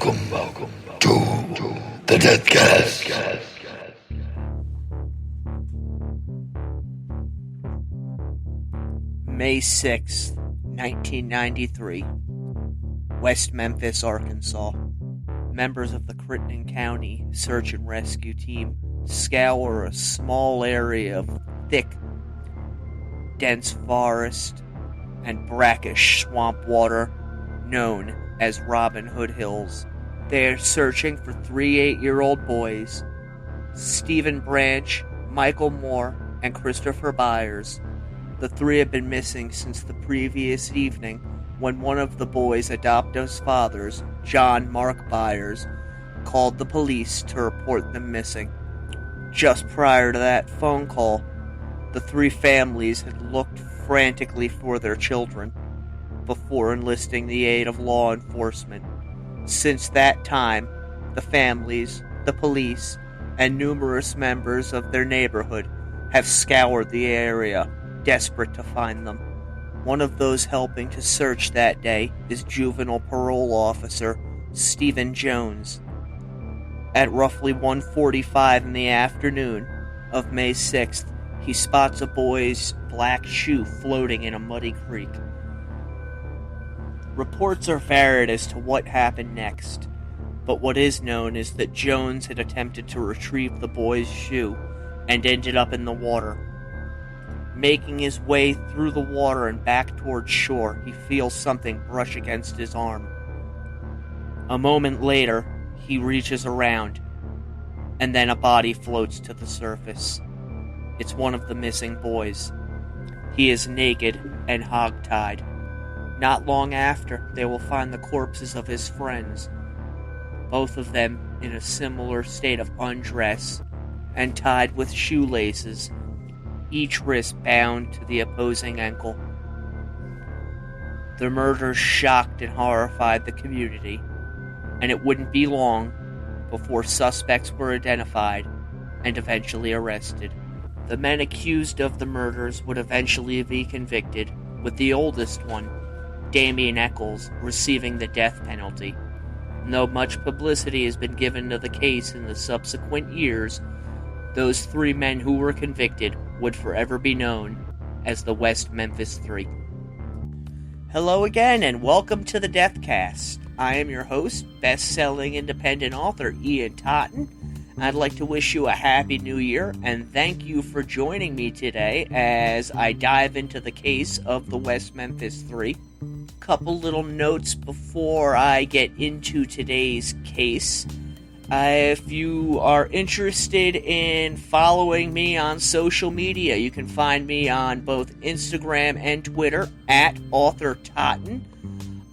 Welcome to the Deathcast. May 6th, 1993, West Memphis, Arkansas. Members of the Crittenden County Search and Rescue Team scour a small area of thick, dense forest and brackish swamp water known as Robin Hood Hills. They are searching for 3 8-year-old boys, Stevie Branch, Michael Moore, and Christopher Byers. The three have been missing since the previous evening when one of the boys' adoptive fathers, John Mark Byers, called the police to report them missing. Just prior to that phone call, the three families had looked frantically for their children before enlisting the aid of law enforcement. Since that time, the families, the police, and numerous members of their neighborhood have scoured the area, desperate to find them. One of those helping to search that day is juvenile parole officer Stephen Jones. At roughly 1:45 in the afternoon of May 6th, he spots a boy's black shoe floating in a muddy creek. Reports are varied as to what happened next, but what is known is that Jones had attempted to retrieve the boy's shoe and ended up in the water. Making his way through the water and back towards shore, he feels something brush against his arm. A moment later, he reaches around, and then a body floats to the surface. It's one of the missing boys. He is naked and hogtied. Not long after, they will find the corpses of his friends, both of them in a similar state of undress and tied with shoelaces, each wrist bound to the opposing ankle. The murders shocked and horrified the community, and it wouldn't be long before suspects were identified and eventually arrested. The men accused of the murders would eventually be convicted, with the oldest one, Damien Echols, receiving the death penalty. Though much publicity has been given to the case in the subsequent years, those 3 men who were convicted would forever be known as the West Memphis 3. Hello again, and welcome to the Deathcast. I am your host, best-selling independent author Ian Totten. I'd like to wish you a happy new year, and thank you for joining me today as I dive into the case of the West Memphis 3. Couple little notes before I get into today's case. If you are interested in following me on social media, you can find me on both Instagram and Twitter at Author Totten.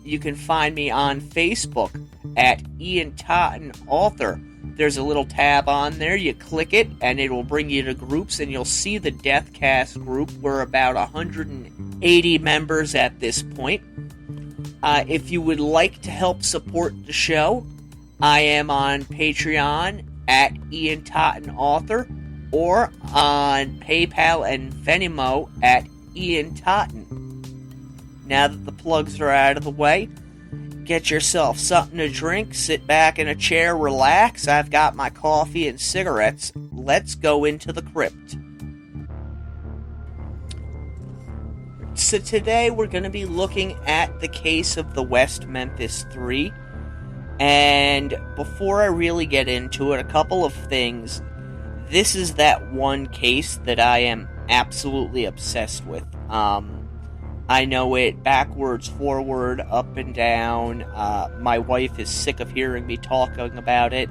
You can find me on Facebook at Ian Totten Author. There's a little tab on there. You click it, and it will bring you to groups, and you'll see the Deathcast group. We're about 180 members at this point. If you would like to help support the show, I am on Patreon at Ian Totten Author, or on PayPal and Venmo at Ian Totten. Now that the plugs are out of the way, get yourself something to drink, sit back in a chair, relax. I've got my coffee and cigarettes. Let's go into the crypt. So today we're going to be looking at the case of the West Memphis 3. And before I really get into it, a couple of things. This is that one case that I am absolutely obsessed with. I know it backwards, forward, up and down. My wife is sick of hearing me talking about it.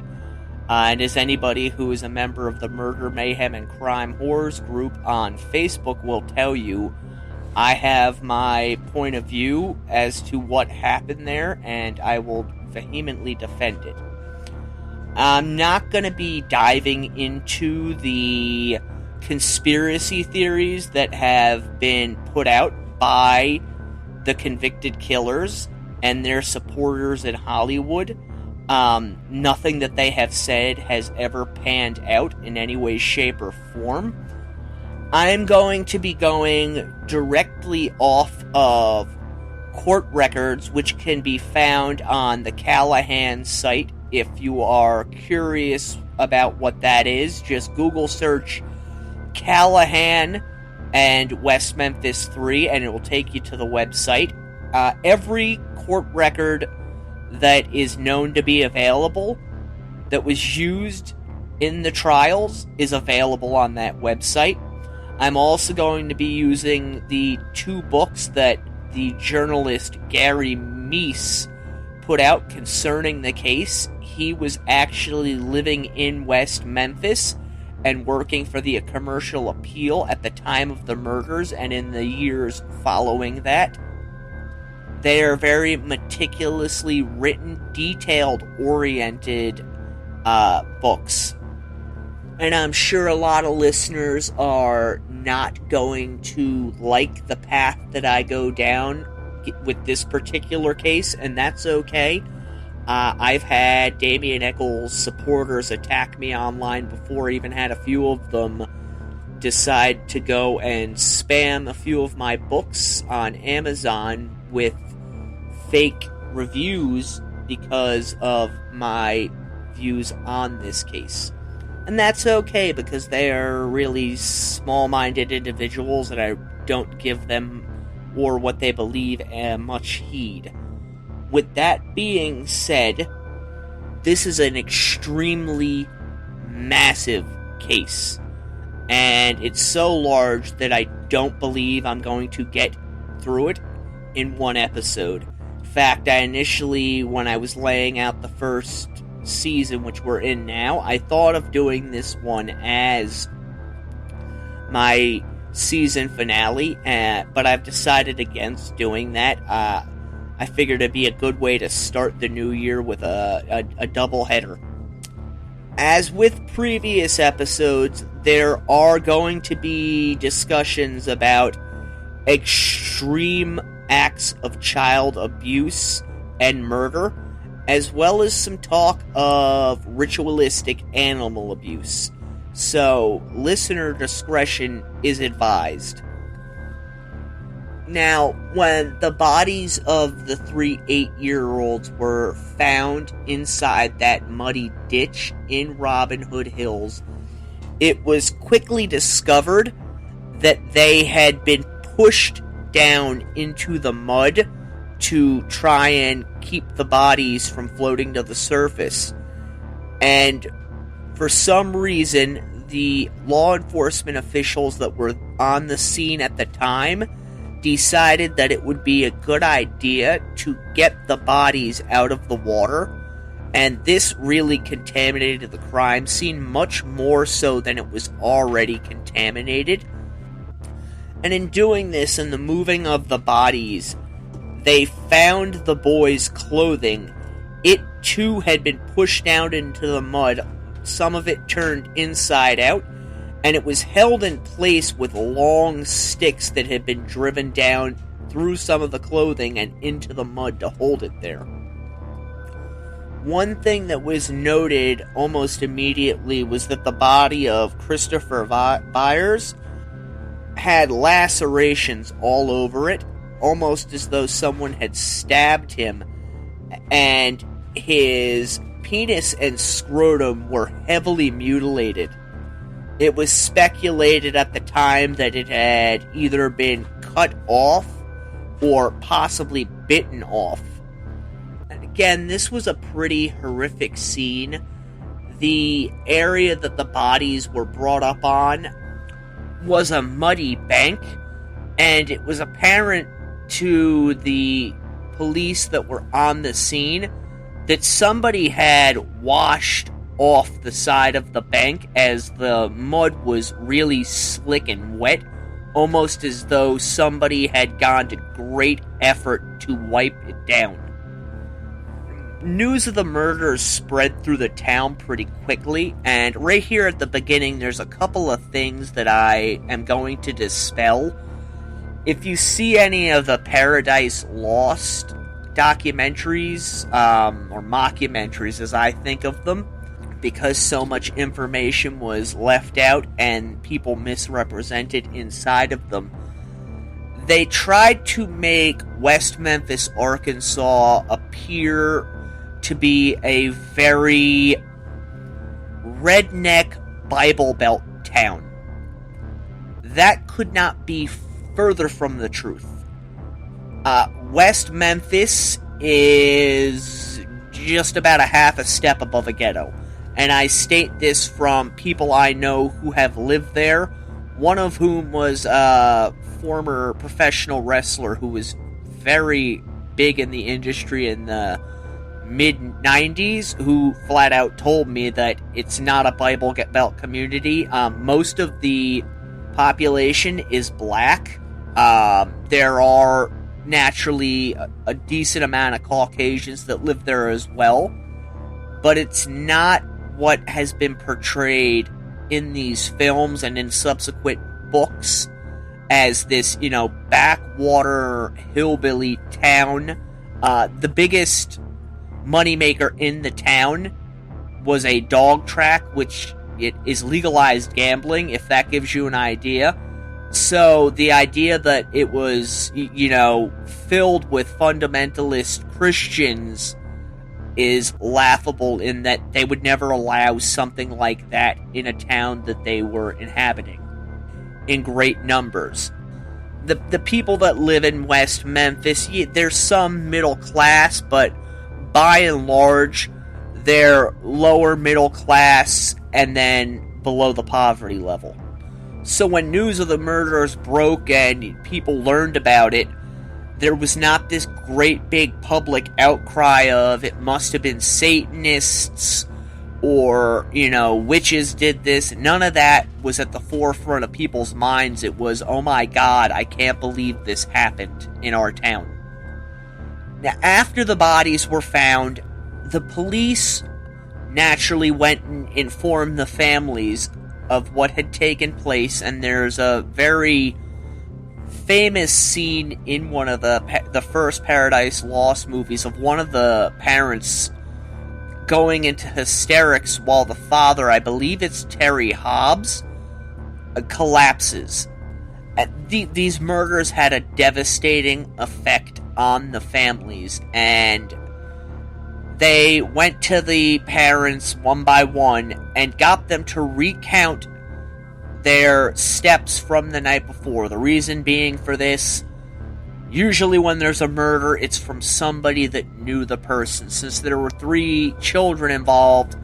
And as anybody who is a member of the Murder, Mayhem, and Crime Horrors group on Facebook will tell you, I have my point of view as to what happened there, and I will vehemently defend it. I'm not going to be diving into the conspiracy theories that have been put out by the convicted killers and their supporters in Hollywood. Nothing that they have said has ever panned out in any way, shape, or form. I'm going to be going directly off of court records, which can be found on the Callahan site. If you are curious about what that is, just Google search Callahan and West Memphis 3, and it will take you to the website. Every court record that is known to be available that was used in the trials is available on that website. I'm also going to be using the 2 books that the journalist Gary Meese put out concerning the case. He was actually living in West Memphis and working for the Commercial Appeal at the time of the murders and in the years following that. They are very meticulously written, detailed-oriented books. And I'm sure a lot of listeners are not going to like the path that I go down with this particular case, and that's okay. I've had Damien Echols supporters attack me online before, even had a few of them decide to go and spam a few of my books on Amazon with fake reviews because of my views on this case. And that's okay, because they are really small-minded individuals, and I don't give them or what they believe much heed. With that being said, this is an extremely massive case, and it's so large that I don't believe I'm going to get through it in one episode. In fact, I initially, when I was laying out the first season, which we're in now, I thought of doing this one as my season finale, but I've decided against doing that. I figured it'd be a good way to start the new year with a double header. As with previous episodes, there are going to be discussions about extreme acts of child abuse and murder, as well as some talk of ritualistic animal abuse. So, listener discretion is advised. Now, when the bodies of the 3 8-year-olds were found inside that muddy ditch in Robin Hood Hills, it was quickly discovered that they had been pushed down into the mud to try and keep the bodies from floating to the surface. And for some reason, the law enforcement officials that were on the scene at the time decided that it would be a good idea to get the bodies out of the water, and this really contaminated the crime scene much more so than it was already contaminated. And in doing this and the moving of the bodies, they found the boys' clothing. It too had been pushed down into the mud, some of it turned inside out, and it was held in place with long sticks that had been driven down through some of the clothing and into the mud to hold it there. One thing that was noted almost immediately was that the body of Christopher Byers had lacerations all over it, almost as though someone had stabbed him, and his penis and scrotum were heavily mutilated. It was speculated at the time that it had either been cut off or possibly bitten off. And again, this was a pretty horrific scene. The area that the bodies were brought up on was a muddy bank, and it was apparent to the police that were on the scene that somebody had washed off the side of the bank as the mud was really slick and wet, almost as though somebody had gone to great effort to wipe it down. News of the murders spread through the town pretty quickly, and right here at the beginning there's a couple of things that I am going to dispel. If you see any of the Paradise Lost documentaries, or mockumentaries as I think of them, because so much information was left out and people misrepresented inside of them, They tried to make West Memphis, Arkansas appear to be a very redneck Bible Belt town. That could not be further from the truth. West Memphis is just about a half a step above a ghetto. And I state this from people I know who have lived there, one of whom was a former professional wrestler who was very big in the industry in the mid-90s, who flat out told me that it's not a Bible Belt community. Most of the population is black. There are naturally a decent amount of Caucasians that live there as well, but it's not what has been portrayed in these films and in subsequent books as this, backwater hillbilly town. The biggest moneymaker in the town was a dog track, which it is legalized gambling, if that gives you an idea. So the idea that it was, filled with fundamentalist Christians is laughable, in that they would never allow something like that in a town that they were inhabiting in great numbers. The people that live in West Memphis, there's some middle class, but by and large, they're lower middle class and then below the poverty level. So when news of the murders broke and people learned about it, there was not this great big public outcry of it must have been Satanists or, witches did this. None of that was at the forefront of people's minds. It was, oh my God, I can't believe this happened in our town. Now, after the bodies were found, the police naturally went and informed the families of what had taken place, and there's a very famous scene in one of the first Paradise Lost movies of one of the parents going into hysterics while the father, I believe it's Terry Hobbs, collapses. These murders had a devastating effect on the families, and they went to the parents one by one and got them to recount their steps from the night before. The reason being for this, usually when there's a murder, it's from somebody that knew the person. Since there were 3 children involved,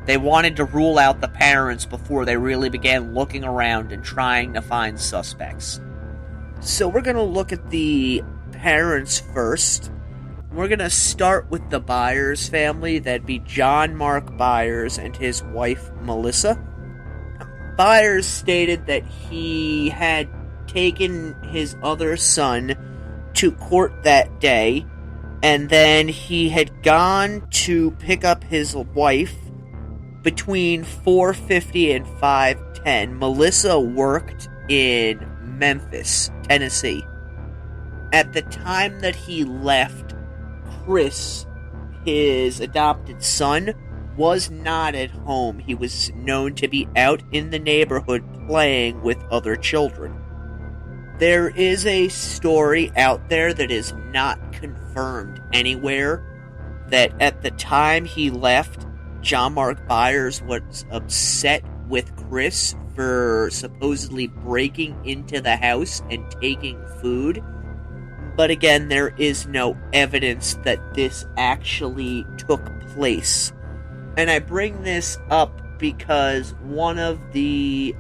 they wanted to rule out the parents before they really began looking around and trying to find suspects. So we're going to look at the parents first. We're going to start with the Byers family. That'd be John Mark Byers and his wife, Melissa. Byers stated that he had taken his other son to court that day, and then he had gone to pick up his wife between 4:50 and 5:10. Melissa worked in Memphis, Tennessee. At the time that he left, Chris, his adopted son, was not at home. He was known to be out in the neighborhood playing with other children. There is a story out there that is not confirmed anywhere that at the time he left, John Mark Byers was upset with Chris for supposedly breaking into the house and taking food. But again, there is no evidence that this actually took place. And I bring this up because one of the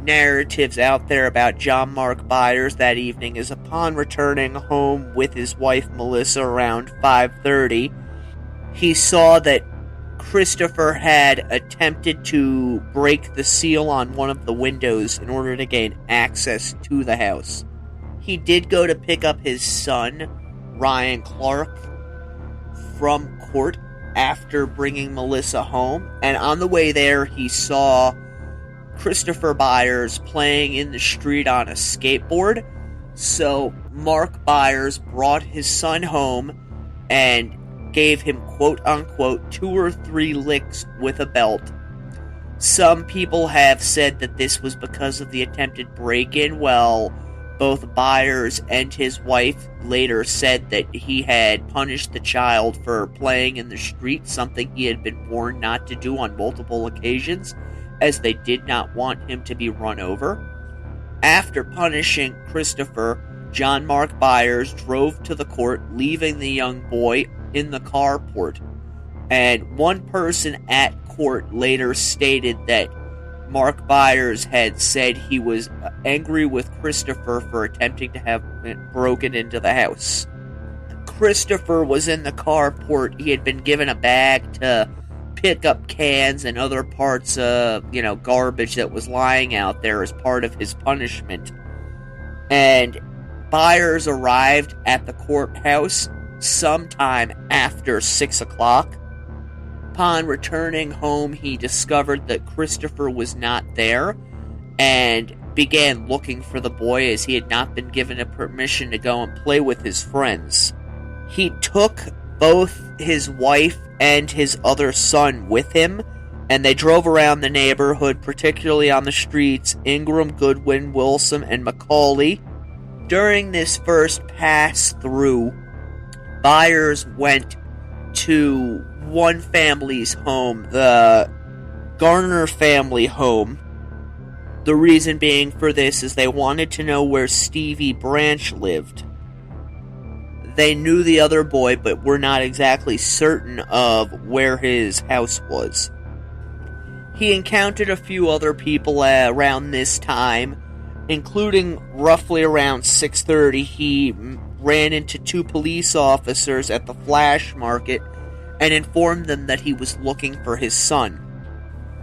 narratives out there about John Mark Byers that evening is upon returning home with his wife Melissa around 5:30, he saw that Christopher had attempted to break the seal on one of the windows in order to gain access to the house. He did go to pick up his son, Ryan Clark, from court after bringing Melissa home, and on the way there he saw Christopher Byers playing in the street on a skateboard. So Mark Byers brought his son home and gave him quote-unquote 2 or 3 licks with a belt. Some people have said that this was because of the attempted break-in. Well, Both Byers and his wife later said that he had punished the child for playing in the street, something he had been warned not to do on multiple occasions, as they did not want him to be run over. After punishing Christopher, John Mark Byers drove to the court, leaving the young boy in the carport. And one person at court later stated that Mark Byers had said he was angry with Christopher for attempting to have broken into the house. Christopher was in the carport. He had been given a bag to pick up cans and other parts of, garbage that was lying out there as part of his punishment. And Byers arrived at the courthouse sometime after 6 o'clock. Upon returning home, he discovered that Christopher was not there and began looking for the boy, as he had not been given a permission to go and play with his friends. He took both his wife and his other son with him, and they drove around the neighborhood, particularly on the streets Ingram, Goodwin, Wilson, and Macaulay. During this first pass through, Byers went to one family's home, the Garner family home. The reason being for this is they wanted to know where Stevie Branch lived. They knew the other boy, but were not exactly certain of where his house was. He encountered a few other people around this time, including roughly around 6:30. He ran into 2 police officers at the Flash Market and informed them that he was looking for his son.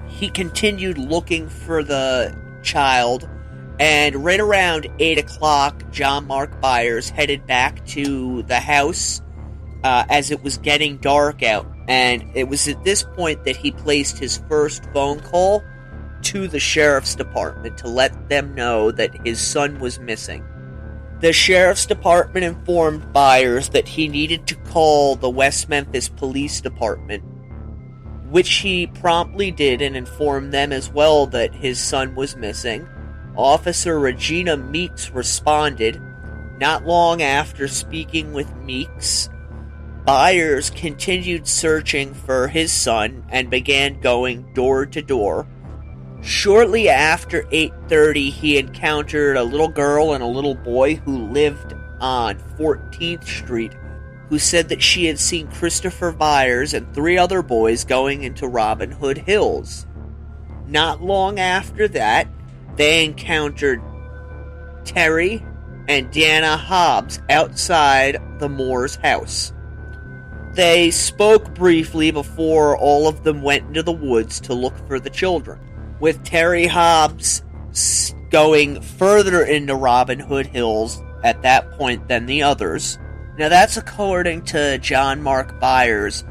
He continued looking for the child, and right around 8 o'clock, John Mark Byers headed back to the house as it was getting dark out. And it was at this point that he placed his first phone call to the sheriff's department to let them know that his son was missing. The sheriff's department informed Byers that he needed to call the West Memphis Police Department, which he promptly did, and informed them as well that his son was missing. Officer Regina Meeks responded. Not long after speaking with Meeks, Byers continued searching for his son and began going door to door. Shortly after 8:30, he encountered a little girl and a little boy who lived on 14th Street, who said that she had seen Christopher Byers and 3 other boys going into Robin Hood Hills. Not long after that, they encountered Terry and Deanna Hobbs outside the Moore's house. They spoke briefly before all of them went into the woods to look for the children, with Terry Hobbs going further into Robin Hood Hills at that point than the others. Now that's according to John Mark Byers.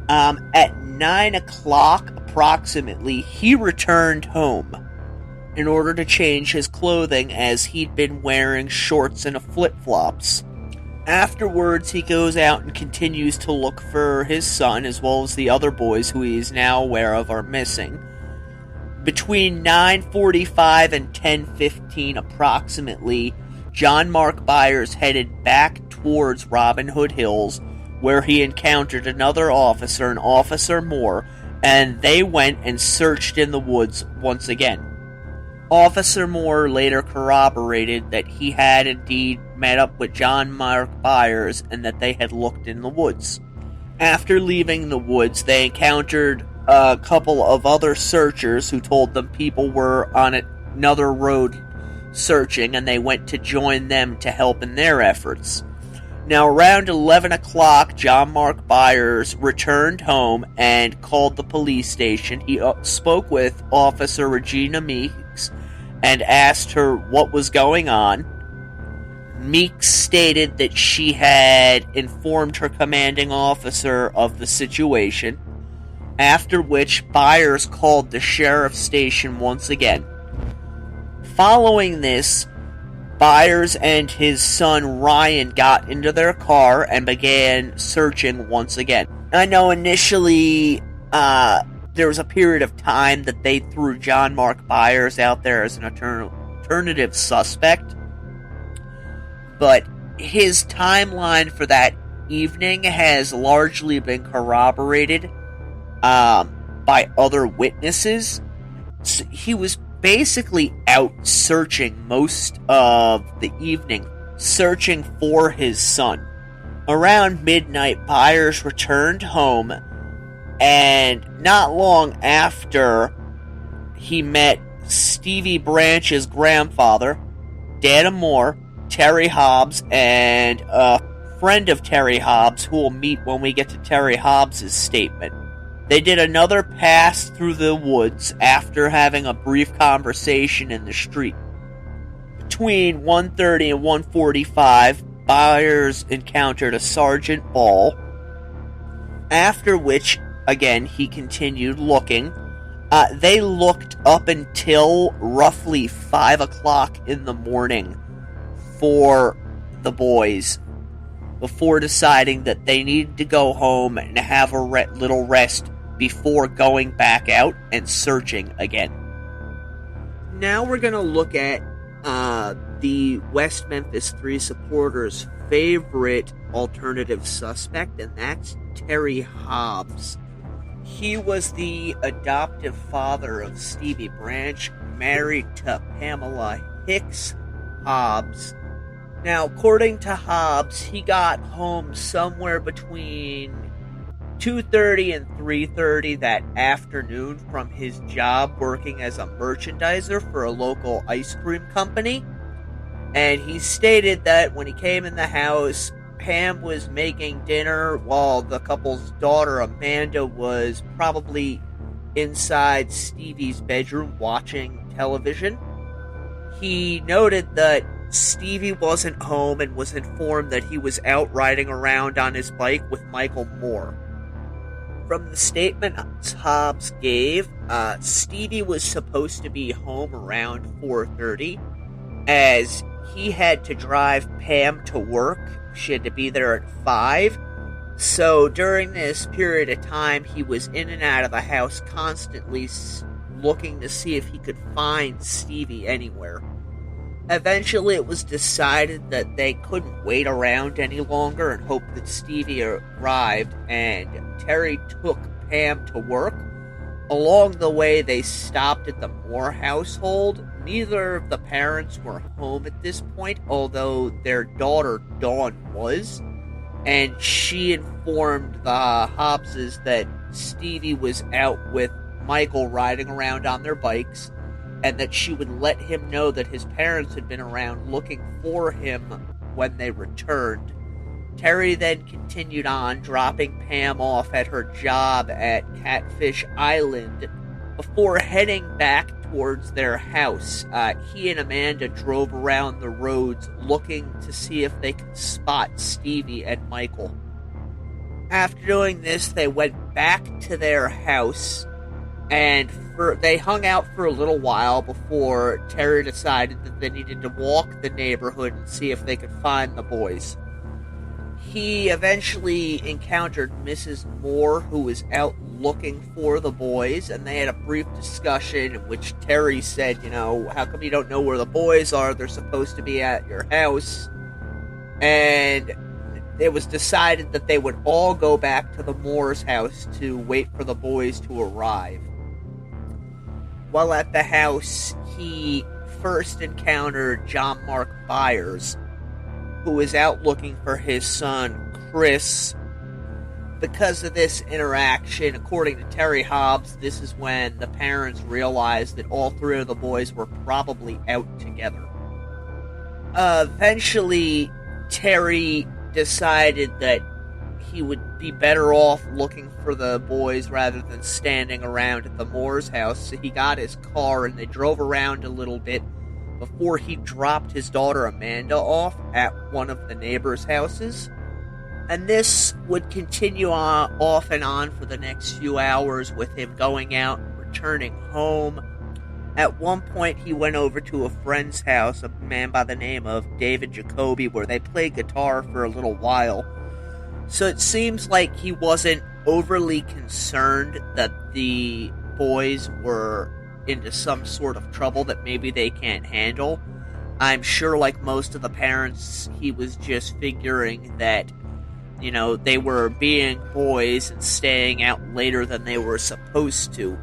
At 9 o'clock approximately, he returned home in order to change his clothing, as he'd been wearing shorts and flip-flops. Afterwards, he goes out and continues to look for his son, as well as the other boys who he is now aware of are missing. Between 9:45 and 10:15 approximately, John Mark Byers headed back towards Robin Hood Hills, where he encountered another officer, an Officer Moore, and they went and searched in the woods once again. Officer Moore later corroborated that he had indeed met up with John Mark Byers and that they had looked in the woods. After leaving the woods, they encountered a couple of other searchers who told them people were on another road searching, and they went to join them to help in their efforts. Now, around 11 o'clock, John Mark Byers returned home and called the police station. He spoke with Officer Regina Meeks and asked her what was going on. Meeks stated that she had informed her commanding officer of the situation, after which Byers called the sheriff's station once again. Following this, Byers and his son Ryan got into their car and began searching once again. I know initially there was a period of time that they threw John Mark Byers out there as an alternative suspect, but his timeline for that evening has largely been corroborated by other witnesses. So he was basically out searching most of the evening, searching for his son. Around midnight, Byers returned home, and not long after, he met Stevie Branch's grandfather, Todd Moore, Terry Hobbs, and a friend of Terry Hobbs, who we'll meet when we get to Terry Hobbs' statement. They did another pass through the woods after having a brief conversation in the street. Between 1:30 and 1:45, Byers encountered a Sergeant Ball, after which, again, he continued looking. They looked up until roughly 5 o'clock in the morning for the boys, before deciding that they needed to go home and have a little rest before going back out and searching again. Now we're going to look at the West Memphis 3 supporters' favorite alternative suspect, and that's Terry Hobbs. He was the adoptive father of Stevie Branch, married to Pamela Hicks Hobbs. Now, according to Hobbs, he got home somewhere between 2:30 and 3:30 that afternoon from his job working as a merchandiser for a local ice cream company. And he stated that when he came in the house, Pam was making dinner while the couple's daughter, Amanda, was probably inside Stevie's bedroom watching television. He noted that Stevie wasn't home and was informed that he was out riding around on his bike with Michael Moore. From the statement Hobbs gave, Stevie was supposed to be home around 4:30, as he had to drive Pam to work. She had to be there at 5. So during this period of time, he was in and out of the house constantly looking to see if he could find Stevie anywhere. Eventually, it was decided that they couldn't wait around any longer and hoped that Stevie arrived, and Terry took Pam to work. Along the way, they stopped at the Moore household. Neither of the parents were home at this point, although their daughter, Dawn, was. And she informed the Hobbses that Stevie was out with Michael riding around on their bikes, and that she would let him know that his parents had been around looking for him when they returned. Terry then continued on, dropping Pam off at her job at Catfish Island before heading back towards their house. He and Amanda drove around the roads looking to see if they could spot Stevie and Michael. After doing this, they went back to their house, and they hung out for a little while before Terry decided that they needed to walk the neighborhood and see if they could find the boys. He eventually encountered Mrs. Moore, who was out looking for the boys, and they had a brief discussion in which Terry said, how come you don't know where the boys are? They're supposed to be at your house. And it was decided that they would all go back to the Moore's house to wait for the boys to arrive. While at the house, he first encountered John Mark Byers, who was out looking for his son, Chris. Because of this interaction, according to Terry Hobbs, this is when the parents realized that all 3 of the boys were probably out together. Eventually, Terry decided that he would be better off looking for the boys rather than standing around at the Moore's house, so he got his car and they drove around a little bit before he dropped his daughter Amanda off at one of the neighbors' houses. And this would continue off and on for the next few hours, with him going out and returning home. At one point, he went over to a friend's house, a man by the name of David Jacoby, where they played guitar for a little while. So it seems like he wasn't overly concerned that the boys were into some sort of trouble that maybe they can't handle. I'm sure, like most of the parents, he was just figuring that, they were being boys and staying out later than they were supposed to.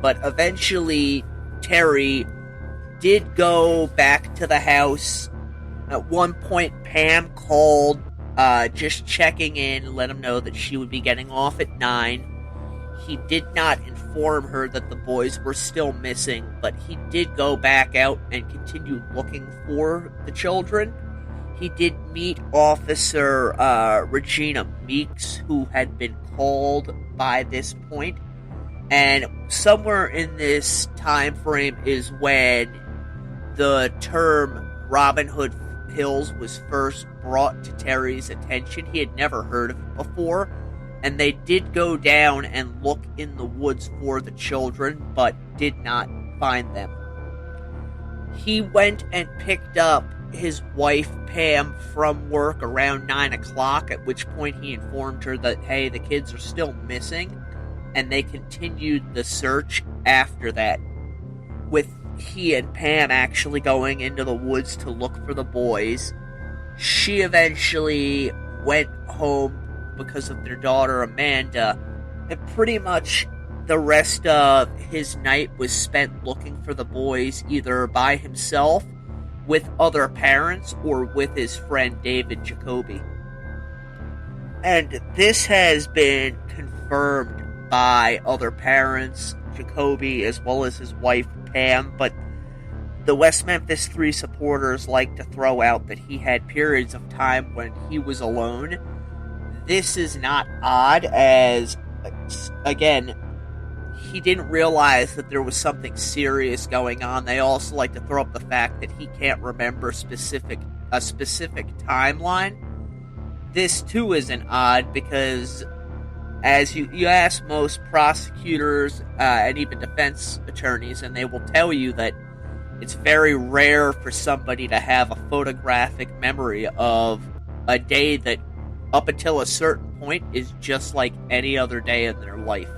But eventually, Terry did go back to the house. At one point, Pam called, just checking in, and let him know that she would be getting off at 9. He did not inform her that the boys were still missing, but he did go back out and continue looking for the children. He did meet Officer Regina Meeks, who had been called by this point, and somewhere in this time frame is when the term Robin Hood Hills was first brought to Terry's attention. He had never heard of it before, and they did go down and look in the woods for the children, but did not find them. He went and picked up his wife, Pam, from work around 9 o'clock, at which point he informed her that, hey, the kids are still missing, and they continued the search after that, with he and Pam actually going into the woods to look for the boys. She eventually went home because of their daughter, Amanda, and pretty much the rest of his night was spent looking for the boys, either by himself, with other parents, or with his friend David Jacoby. And this has been confirmed by other parents, Jacoby, as well as his wife, Pam, but the West Memphis 3 supporters like to throw out that he had periods of time when he was alone. This is not odd, as, again, he didn't realize that there was something serious going on. They also like to throw up the fact that he can't remember a specific timeline. This, too, isn't odd, because as you ask most prosecutors and even defense attorneys, and they will tell you that it's very rare for somebody to have a photographic memory of a day that, up until a certain point, is just like any other day in their life.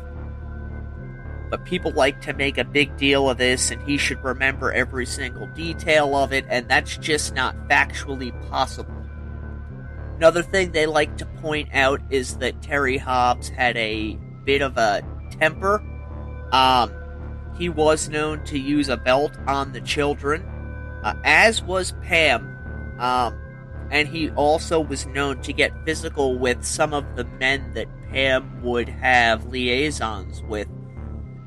But people like to make a big deal of this, and he should remember every single detail of it, and that's just not factually possible. Another thing they like to point out is that Terry Hobbs had a bit of a temper. He was known to use a belt on the children, as was Pam, and he also was known to get physical with some of the men that Pam would have liaisons with.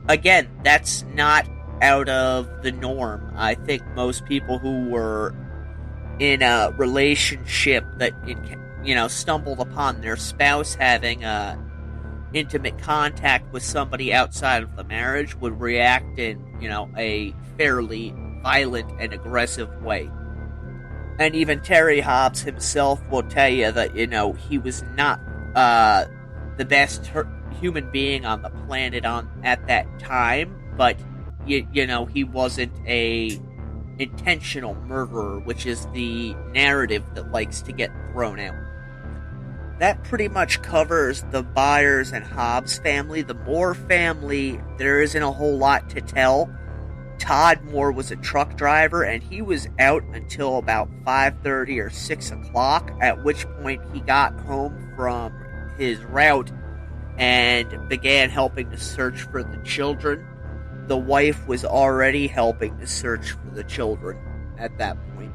Again, that's not out of the norm. I think most people who were in a relationship that, stumbled upon their spouse having intimate contact with somebody outside of the marriage would react in, a fairly violent and aggressive way. And even Terry Hobbs himself will tell you that, he was not the best human being on the planet at that time, but, he wasn't a intentional murderer, which is the narrative that likes to get thrown out. That pretty much covers the Byers and Hobbs family. The Moore family, there isn't a whole lot to tell. Todd Moore was a truck driver, and he was out until about 5:30 or 6 o'clock, at which point he got home from his route and began helping to search for the children. The wife was already helping to search for the children at that point.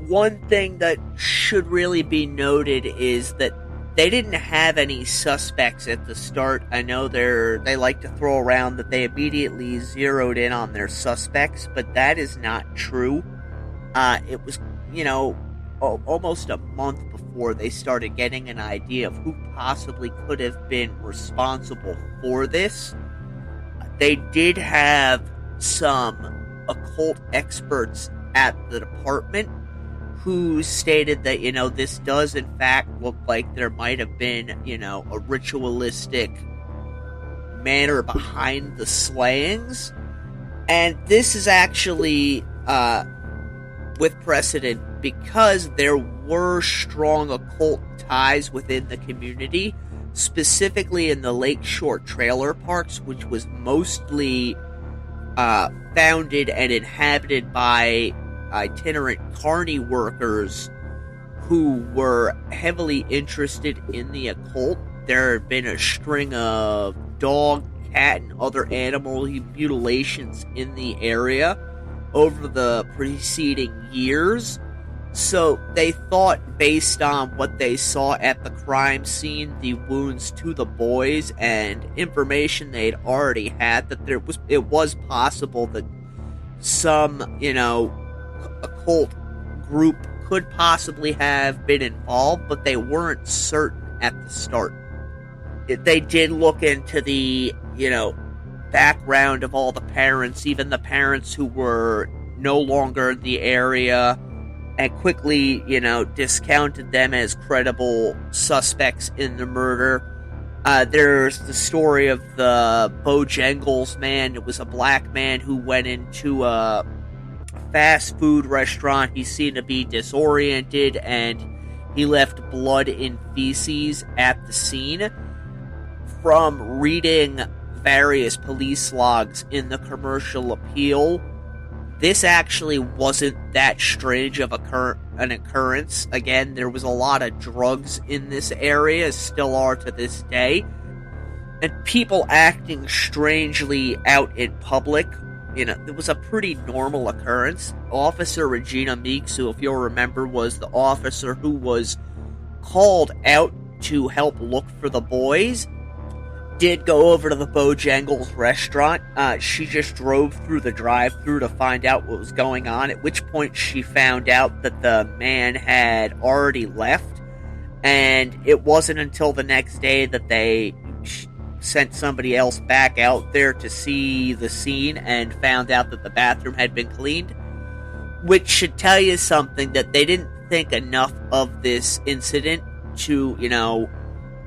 One thing that should really be noted is that they didn't have any suspects at the start. I know they like to throw around that they immediately zeroed in on their suspects, but that is not true. It was, almost a month before they started getting an idea of who possibly could have been responsible for this. They did have some occult experts at the department who stated that, this does in fact look like there might have been, a ritualistic manner behind the slayings. And this is actually with precedent because there were strong occult ties within the community, specifically in the Lakeshore trailer parks, which was mostly founded and inhabited by itinerant carny workers who were heavily interested in the occult. There had been a string of dog, cat, and other animal mutilations in the area over the preceding years. So they thought, based on what they saw at the crime scene, the wounds to the boys, and information they'd already had, that it was possible that some, occult group could possibly have been involved, but they weren't certain at the start. They did look into the, background of all the parents, even the parents who were no longer in the area, and quickly, discounted them as credible suspects in the murder. There's the story of the Bojangles Man. It was a black man who went into a fast food restaurant. He seemed to be disoriented, and he left blood in feces at the scene. From reading various police logs in the commercial appeal, this actually wasn't that strange of an occurrence. Again, there was a lot of drugs in this area, still are to this day, and people acting strangely out in public. It was a pretty normal occurrence. Officer Regina Meeks, who, if you'll remember, was the officer who was called out to help look for the boys, did go over to the Bojangles restaurant. She just drove through the drive-thru to find out what was going on, at which point she found out that the man had already left, and it wasn't until the next day that they sent somebody else back out there to see the scene and found out that the bathroom had been cleaned, which should tell you something, that they didn't think enough of this incident to,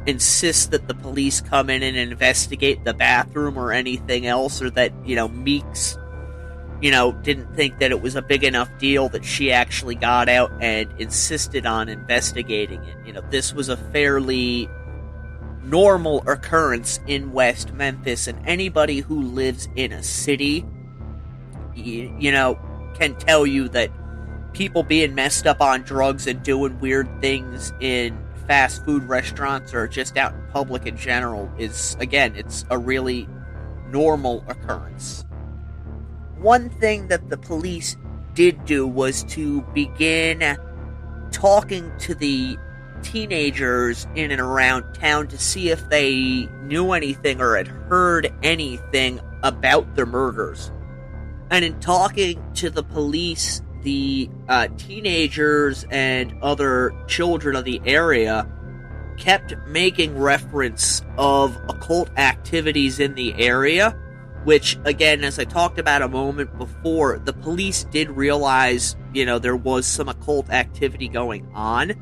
insist that the police come in and investigate the bathroom or anything else, or that, Meeks, didn't think that it was a big enough deal that she actually got out and insisted on investigating it. This was a fairly normal occurrence in West Memphis, and anybody who lives in a city, can tell you that people being messed up on drugs and doing weird things in fast food restaurants or just out in public in general is, again, it's a really normal occurrence. One thing that the police did do was to begin talking to the teenagers in and around town to see if they knew anything or had heard anything about the murders. And in talking to the police, the teenagers and other children of the area kept making reference of occult activities in the area, which, again, as I talked about a moment before, the police did realize, there was some occult activity going on,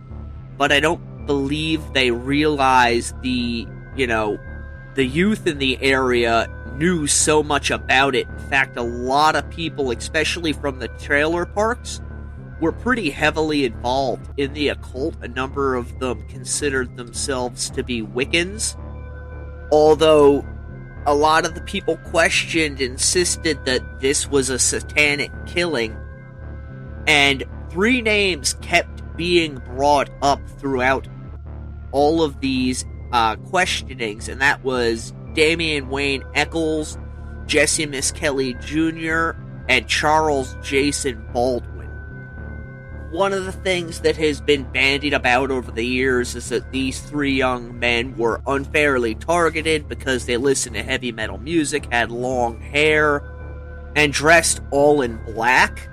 but I don't believe they realized the youth in the area knew so much about it. In fact, a lot of people, especially from the trailer parks, were pretty heavily involved in the occult. A number of them considered themselves to be Wiccans, although a lot of the people questioned insisted that this was a satanic killing, and 3 names kept being brought up throughout all of these questionings, and that was Damien Echols, Jessie Misskelley Jr., and Charles Jason Baldwin. One of the things that has been bandied about over the years is that these 3 young men were unfairly targeted because they listened to heavy metal music, had long hair, and dressed all in black.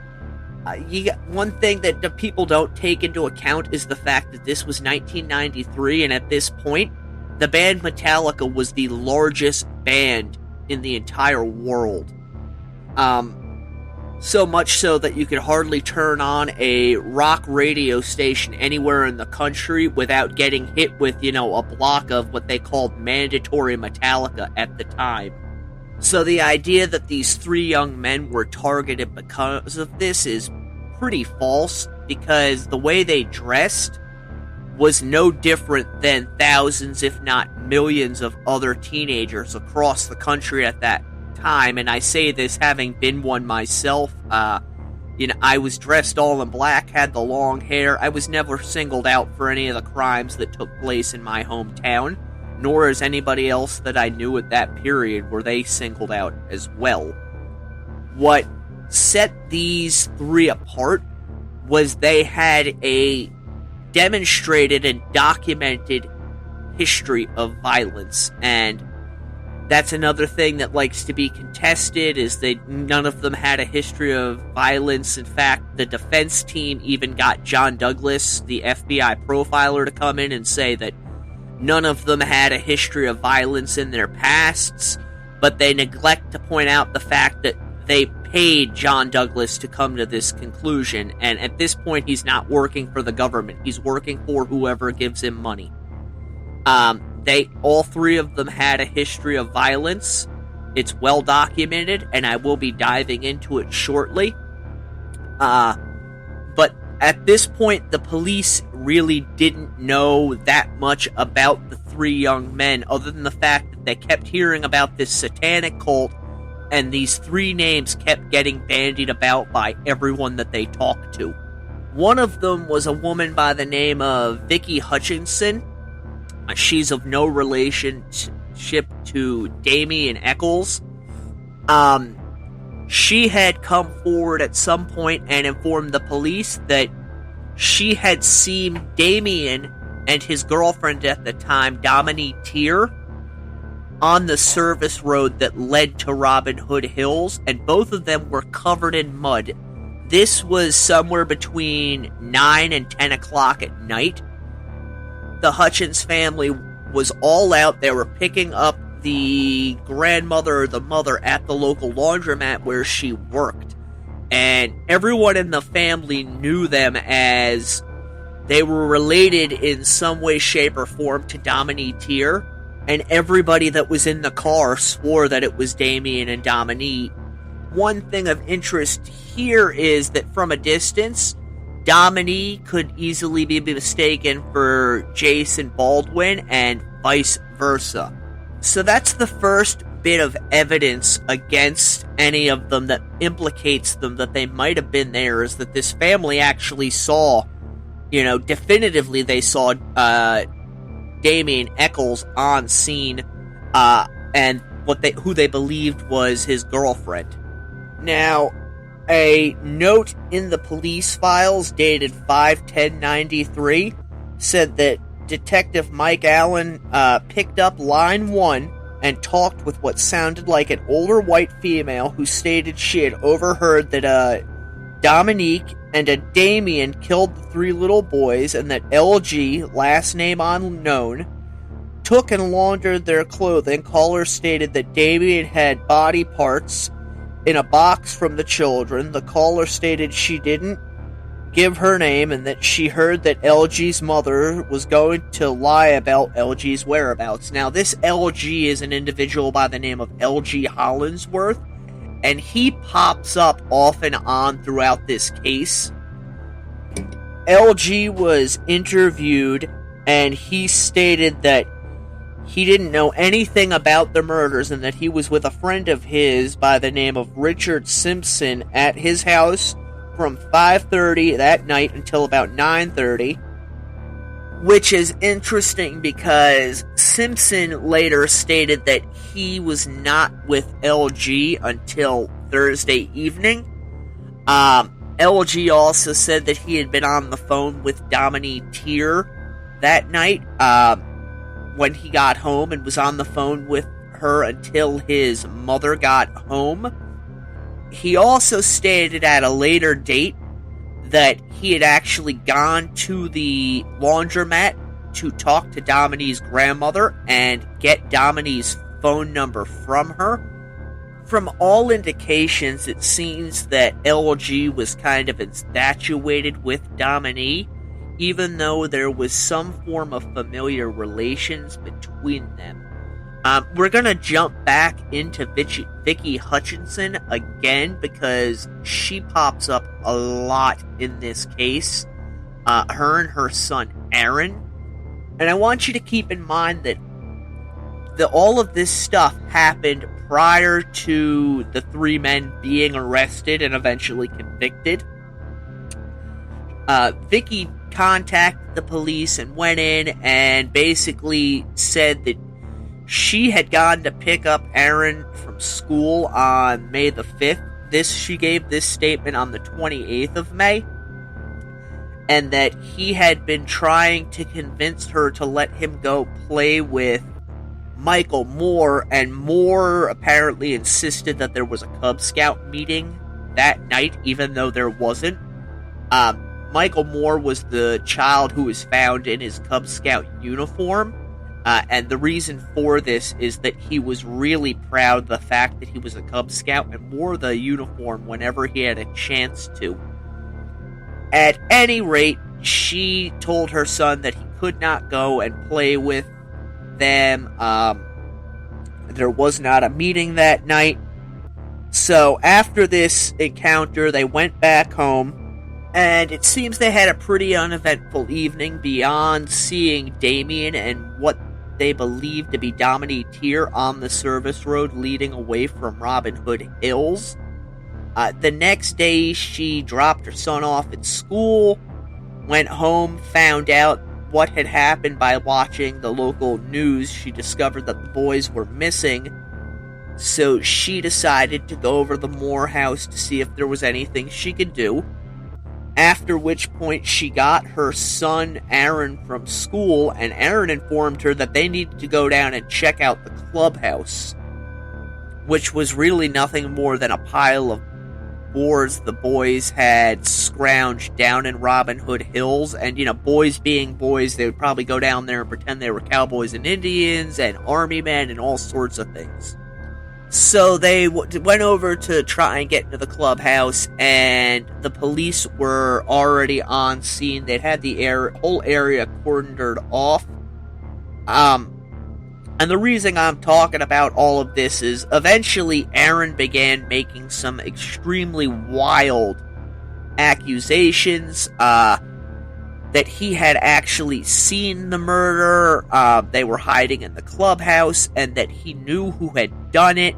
One thing that the people don't take into account is the fact that this was 1993, and at this point, the band Metallica was the largest band in the entire world. So much so that you could hardly turn on a rock radio station anywhere in the country without getting hit with, a block of what they called mandatory Metallica at the time. So the idea that these 3 young men were targeted because of this is pretty false, because the way they dressed was no different than thousands, if not millions, of other teenagers across the country at that time, and I say this having been one myself. I was dressed all in black, had the long hair. I was never singled out for any of the crimes that took place in my hometown, nor is anybody else that I knew at that period were they singled out as well. What set these three apart was they had a demonstrated and documented history of violence, and that's another thing that likes to be contested, is that none of them had a history of violence. In fact, the defense team even got John Douglas, the FBI profiler, to come in and say that none of them had a history of violence in their pasts, but they neglect to point out the fact that they paid John Douglas to come to this conclusion, and at this point he's not working for the government, he's working for whoever gives him money. All three of them had a history of violence. It's well documented, and I will be diving into it shortly. But at this point, the police really didn't know that much about the three young men, other than the fact that they kept hearing about this satanic cult, and these three names kept getting bandied about by everyone that they talked to. One of them was a woman by the name of Vicki Hutchinson. She's of no relationship to Damien Echols. She had come forward at some point and informed the police that she had seen Damien and his girlfriend at the time, Dominique Tier, on the service road that led to Robin Hood Hills, and both of them were covered in mud. This was somewhere between 9 and 10 o'clock at night. The Hutchins family was all out. They were picking up the grandmother or the mother at the local laundromat where she worked. And everyone in the family knew them as they were related in some way, shape, or form to Dominique Tier. And everybody that was in the car swore that it was Damien and Dominique. One thing of interest here is that from a distance, Dominique could easily be mistaken for Jason Baldwin and vice versa. So that's the first bit of evidence against any of them that implicates them that they might have been there, is that this family actually saw, definitively they saw Damien Echols on scene, and who they believed was his girlfriend. Now, a note in the police files dated 5/10/93 said that Detective Mike Allen picked up line 1 and talked with what sounded like an older white female who stated she had overheard that Dominique and a Damien killed the 3 little boys, and that LG, last name unknown, took and laundered their clothing. Caller stated that Damien had body parts in a box from the children. The caller stated she didn't give her name and that she heard that LG's mother was going to lie about LG's whereabouts. Now, this LG is an individual by the name of LG Hollingsworth, and he pops up off and on throughout this case. LG was interviewed, and he stated that he didn't know anything about the murders and that he was with a friend of his by the name of Richard Simpson at his house from 5:30 that night until about 9:30, which is interesting because Simpson later stated that he was not with LG until Thursday evening. LG also said that he had been on the phone with Dominique Tier that night when he got home, and was on the phone with her until his mother got home. He also stated at a later date that he had actually gone to the laundromat to talk to Dominique's grandmother and get Dominique's phone number from her. From all indications, it seems that LG was kind of infatuated with Dominique, even though there was some form of familiar relations between them. We're going to jump back into Vicki Hutchinson again because she pops up a lot in this case. Her and her son Aaron. And I want you to keep in mind that all of this stuff happened prior to the three men being arrested and eventually convicted. Vicki contacted the police and went in and basically said that she had gone to pick up Aaron from school on May the 5th. She gave this statement on the 28th of May. And that he had been trying to convince her to let him go play with Michael Moore, and Moore apparently insisted that there was a Cub Scout meeting that night, even though there wasn't. Michael Moore was the child who was found in his Cub Scout uniform, and the reason for this is that he was really proud of the fact that he was a Cub Scout and wore the uniform whenever he had a chance to. At any rate, she told her son that he could not go and play with them. There was not a meeting that night. So after this encounter, they went back home, and it seems they had a pretty uneventful evening beyond seeing Damien and what they believed to be Dominique Tier on the service road leading away from Robin Hood Hills. The next day, she dropped her son off at school, went home, found out what had happened by watching the local news. She discovered that the boys were missing, so she decided to go over to the Moore house to see if there was anything she could do, after which point she got her son Aaron from school, and Aaron informed her that they needed to go down and check out the clubhouse, which was really nothing more than a pile of boards the boys had scrounged down in Robin Hood Hills. And, boys being boys, they would probably go down there and pretend they were cowboys and Indians and army men and all sorts of things. So they went over to try and get into the clubhouse, and the police were already on scene. They'd had the whole area cordoned off. And the reason I'm talking about all of this is eventually Aaron began making some extremely wild accusations that he had actually seen the murder, they were hiding in the clubhouse, and that he knew who had done it,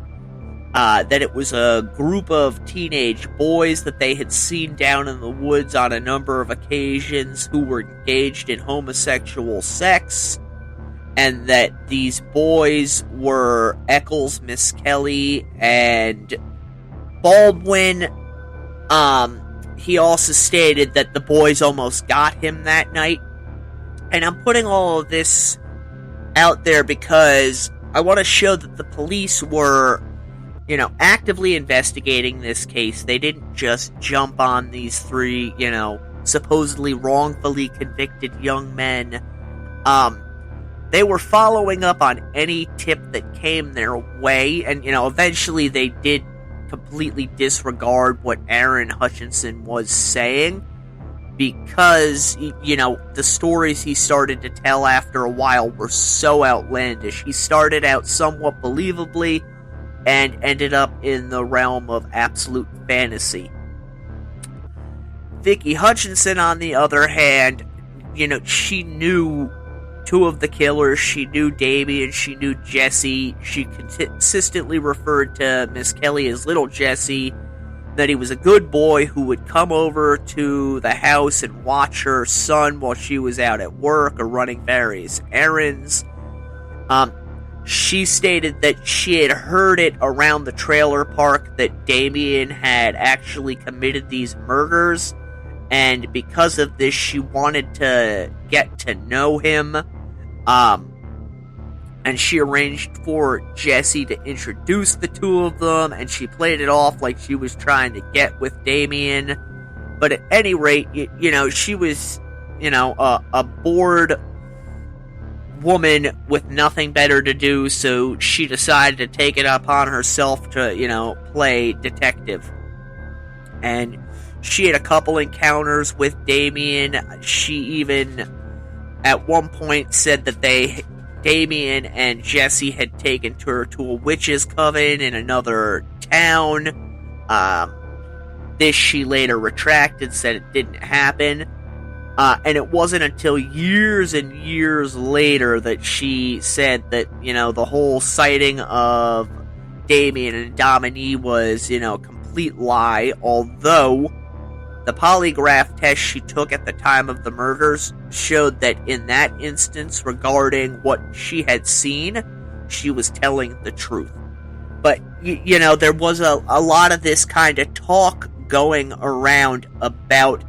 that it was a group of teenage boys that they had seen down in the woods on a number of occasions who were engaged in homosexual sex, and that these boys were Echols, Misskelley, and Baldwin. He also stated that the boys almost got him that night. And I'm putting all of this out there because I want to show that the police were, actively investigating this case. They didn't just jump on these three, supposedly wrongfully convicted young men. They were following up on any tip that came their way, and, eventually they did completely disregard what Aaron Hutchinson was saying, because, the stories he started to tell after a while were so outlandish. He started out somewhat believably, and ended up in the realm of absolute fantasy. Vicki Hutchinson, on the other hand, she knew two of the killers. She knew Damien, she knew Jessie. She consistently referred to Misskelley as Little Jessie, that he was a good boy who would come over to the house and watch her son while she was out at work or running various errands. She stated that she had heard it around the trailer park that Damien had actually committed these murders, and because of this, she wanted to get to know him. And she arranged for Jessie to introduce the two of them, and she played it off like she was trying to get with Damien. But at any rate, she was, a bored woman with nothing better to do, so she decided to take it upon herself to, play detective. And she had a couple encounters with Damien. She even, at one point, said that Damien and Jessie had taken her to a witch's coven in another town. This she later retracted, said it didn't happen. And it wasn't until years and years later that she said that, the whole sighting of Damien and Dominique was, a complete lie, although the polygraph test she took at the time of the murders showed that in that instance regarding what she had seen, she was telling the truth. But, there was a lot of this kind of talk going around about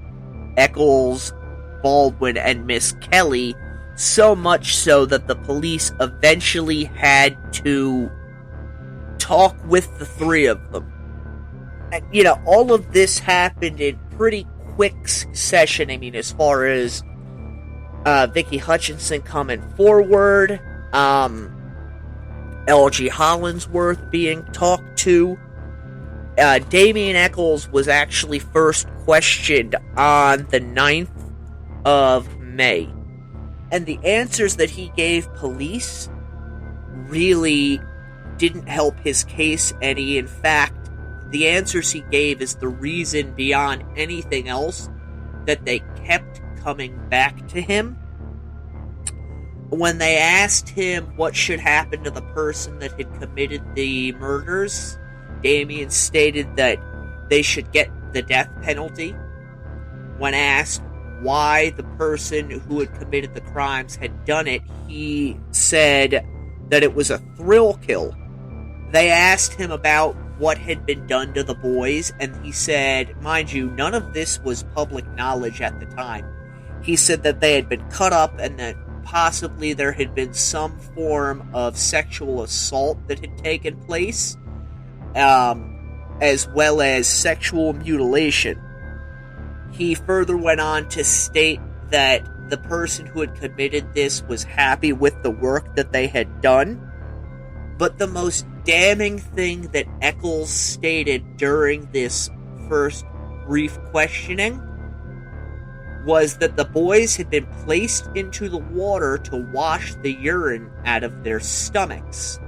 Echols, Baldwin, and Misskelley, so much so that the police eventually had to talk with the three of them. And, all of this happened in pretty quick succession. I mean, as far as Vicki Hutchinson coming forward, L.G. Hollingsworth being talked to. Damien Echols was actually first questioned on the 9th of May. And the answers that he gave police really didn't help his case any. In fact, the answers he gave is the reason beyond anything else that they kept coming back to him. When they asked him what should happen to the person that had committed the murders, Damien stated that they should get the death penalty. When asked why the person who had committed the crimes had done it, he said that it was a thrill kill. They asked him about what had been done to the boys, and he said, mind you, none of this was public knowledge at the time. He said that they had been cut up and that possibly there had been some form of sexual assault that had taken place, as well as sexual mutilation. He further went on to state that the person who had committed this was happy with the work that they had done. But the most damning thing that Echols stated during this first brief questioning was that the boys had been placed into the water to wash the urine out of their stomachs.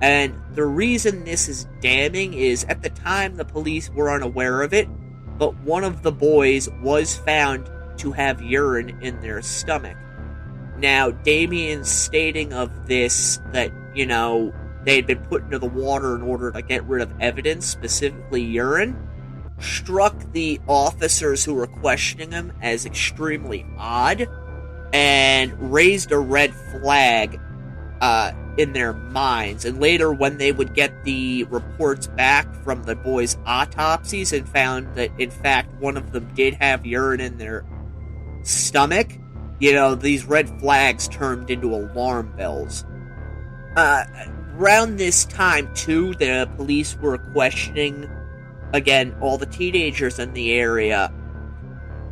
And the reason this is damning is at the time the police were unaware of it, but one of the boys was found to have urine in their stomach. Now, Damien's stating of this that, they had been put into the water in order to get rid of evidence, specifically urine, struck the officers who were questioning him as extremely odd and raised a red flag in their minds. And later, when they would get the reports back from the boys' autopsies and found that, in fact, one of them did have urine in their stomach, these red flags turned into alarm bells. Around this time, too, the police were questioning, again, all the teenagers in the area.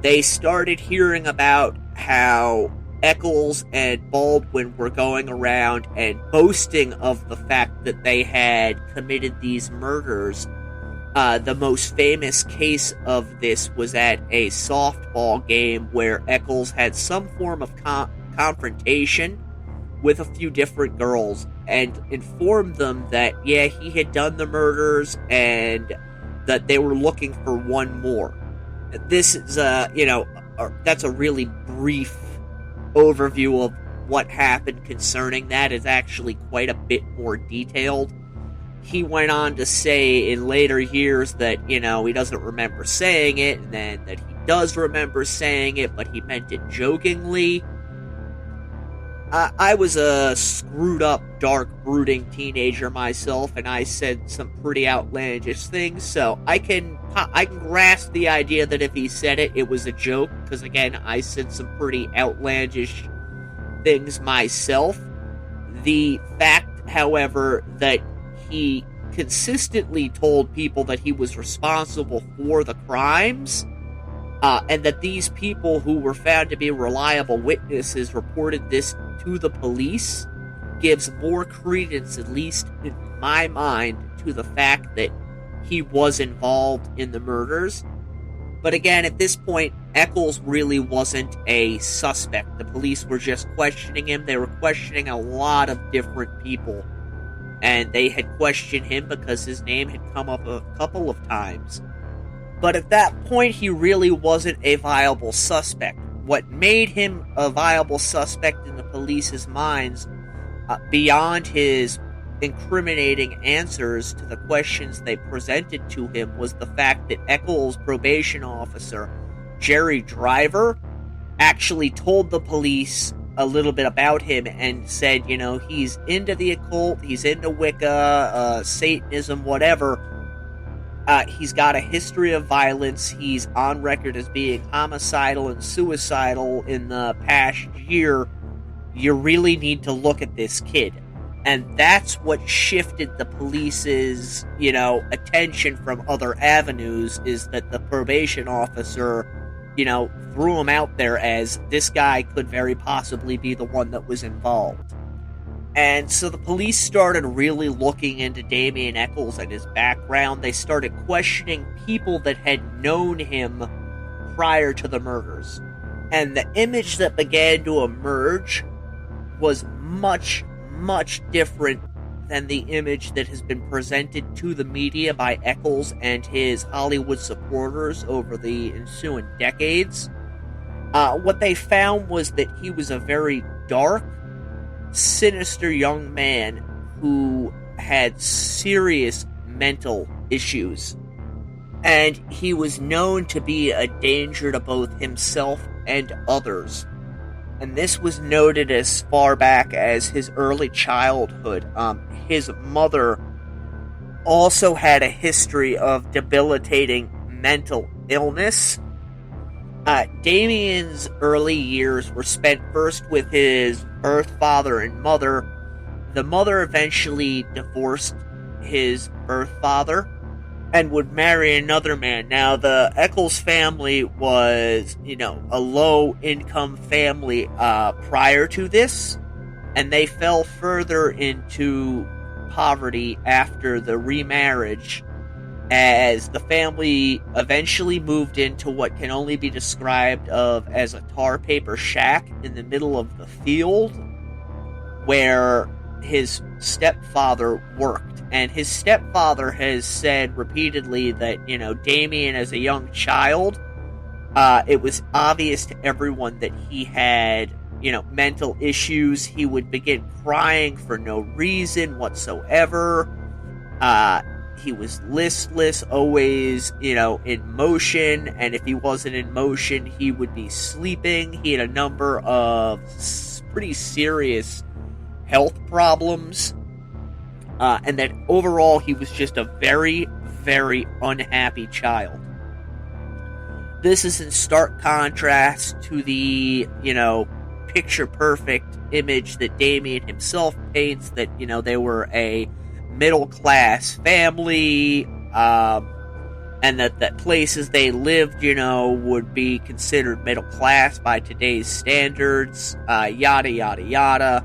They started hearing about how Echols and Baldwin were going around and boasting of the fact that they had committed these murders. The most famous case of this was at a softball game where Echols had some form of confrontation with a few different girls and informed them that, yeah, he had done the murders and that they were looking for one more. This is, that's a really brief overview of what happened concerning that. Is actually quite a bit more detailed. He went on to say in later years that, he doesn't remember saying it, and then that he does remember saying it, but he meant it jokingly. I was a screwed up, dark, brooding teenager myself, and I said some pretty outlandish things, so I can grasp the idea that if he said it, it was a joke, because again, I said some pretty outlandish things myself. The fact, however, that he consistently told people that he was responsible for the crimes, and that these people who were found to be reliable witnesses reported this to the police, gives more credence, at least in my mind, to the fact that he was involved in the murders. But again, at this point, Echols really wasn't a suspect. The police were just questioning him. They were questioning a lot of different people. And they had questioned him because his name had come up a couple of times. But at that point, he really wasn't a viable suspect. What made him a viable suspect in the police's minds, beyond his incriminating answers to the questions they presented to him was the fact that Echols' probation officer, Jerry Driver, actually told the police a little bit about him and said, he's into the occult, he's into Wicca, Satanism, whatever. He's got a history of violence. He's on record as being homicidal and suicidal in the past year. You really need to look at this kid. And that's what shifted the police's, attention from other avenues, is that the probation officer, threw him out there as this guy could very possibly be the one that was involved. And so the police started really looking into Damien Echols and his background. They started questioning people that had known him prior to the murders. And the image that began to emerge was much, much different than the image that has been presented to the media by Echols and his Hollywood supporters over the ensuing decades. What they found was that he was a very dark, sinister young man who had serious mental issues. And he was known to be a danger to both himself and others. And this was noted as far back as his early childhood. His mother also had a history of debilitating mental illness. Damien's early years were spent first with his birth father and mother. The mother eventually divorced his birth father and would marry another man. Now, the Echols family was, a low-income family prior to this, and they fell further into poverty after the remarriage, as the family eventually moved into what can only be described as a tar paper shack in the middle of the field where his stepfather worked. And his stepfather has said repeatedly that, Damien as a young child, it was obvious to everyone that he had, mental issues. He would begin crying for no reason whatsoever. He was listless, always, in motion, and if he wasn't in motion, he would be sleeping. He had a number of pretty serious health problems, and that overall he was just a very, very unhappy child. This is in stark contrast to the, picture-perfect image that Damien himself paints, that, they were a middle-class family, and that places they lived, would be considered middle-class by today's standards, yada, yada, yada.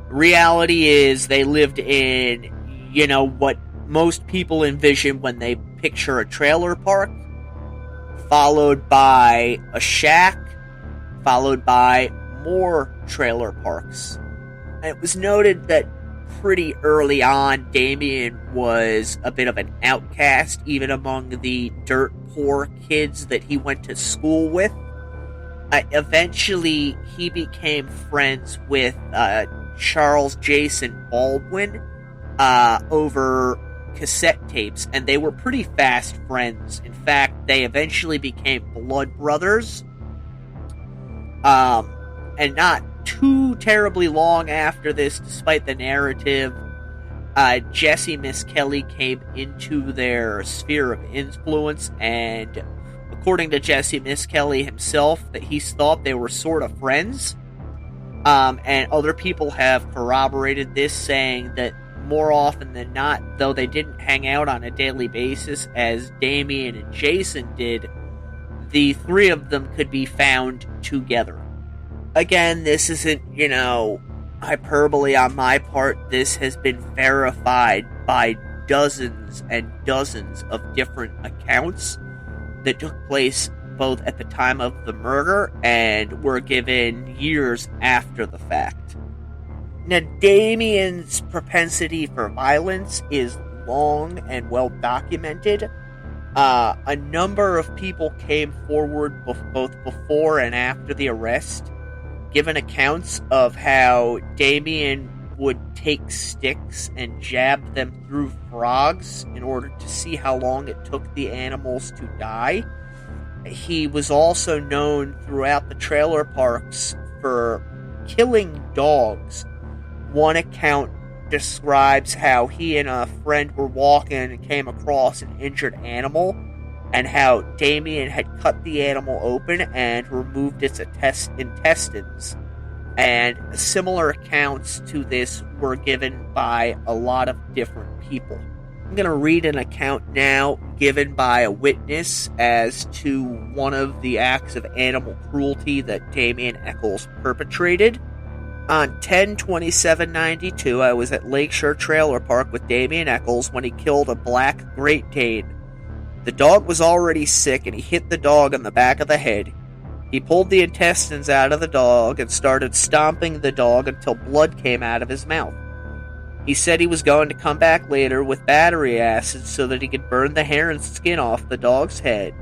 Reality is they lived in, what most people envision when they picture a trailer park, followed by a shack, followed by more trailer parks. And it was noted that pretty early on, Damien was a bit of an outcast, even among the dirt poor kids that he went to school with. Eventually, he became friends with Charles Jason Baldwin over cassette tapes, and they were pretty fast friends. In fact, they eventually became blood brothers. And not too terribly long after this, despite the narrative, Jessie Misskelley came into their sphere of influence, and according to Jessie Misskelley himself, that he thought they were sort of friends. And other people have corroborated this, saying that more often than not, though they didn't hang out on a daily basis as Damien and Jason did, the three of them could be found together. Again, this isn't, hyperbole on my part. This has been verified by dozens and dozens of different accounts that took place both at the time of the murder and were given years after the fact. Now, Damien's propensity for violence is long and well documented. A number of people came forward both before and after the arrest, given accounts of how Damien would take sticks and jab them through frogs in order to see how long it took the animals to die. He was also known throughout the trailer parks for killing dogs. One account describes how he and a friend were walking and came across an injured animal, and how Damien had cut the animal open and removed its intestines. And similar accounts to this were given by a lot of different people. I'm going to read an account now given by a witness as to one of the acts of animal cruelty that Damien Echols perpetrated. On 10/27/92, I was at Lakeshore Trailer Park with Damien Echols when he killed a black Great Dane. The dog was already sick, and he hit the dog on the back of the head. He pulled the intestines out of the dog and started stomping the dog until blood came out of his mouth. He said he was going to come back later with battery acid so that he could burn the hair and skin off the dog's head.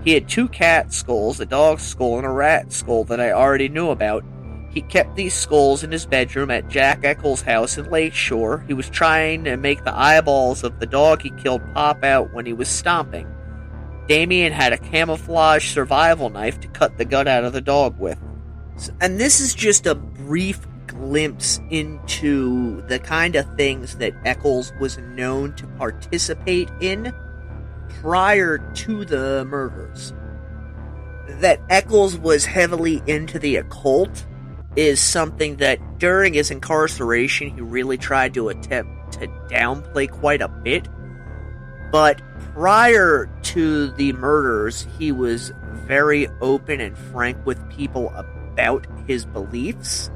He had 2 cat skulls, a dog's skull and a rat skull that I already knew about. He kept these skulls in his bedroom at Jack Echols' house in Lakeshore. He was trying to make the eyeballs of the dog he killed pop out when he was stomping. Damien had a camouflage survival knife to cut the gut out of the dog with. And this is just a brief glimpse into the kind of things that Echols was known to participate in prior to the murders. That Echols was heavily into the occult is something that during his incarceration he really tried to attempt to downplay quite a bit. But prior to the murders, he was very open and frank with people about his beliefs.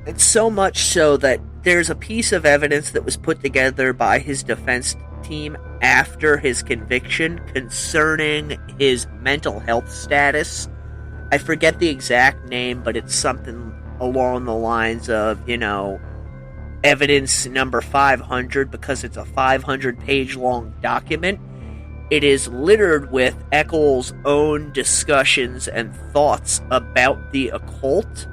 And so much so that there's a piece of evidence that was put together by his defense team after his conviction concerning his mental health status. I forget the exact name, but it's something along the lines of, evidence number 500, because it's a 500-page long document. It is littered with Echols' own discussions and thoughts about the occult,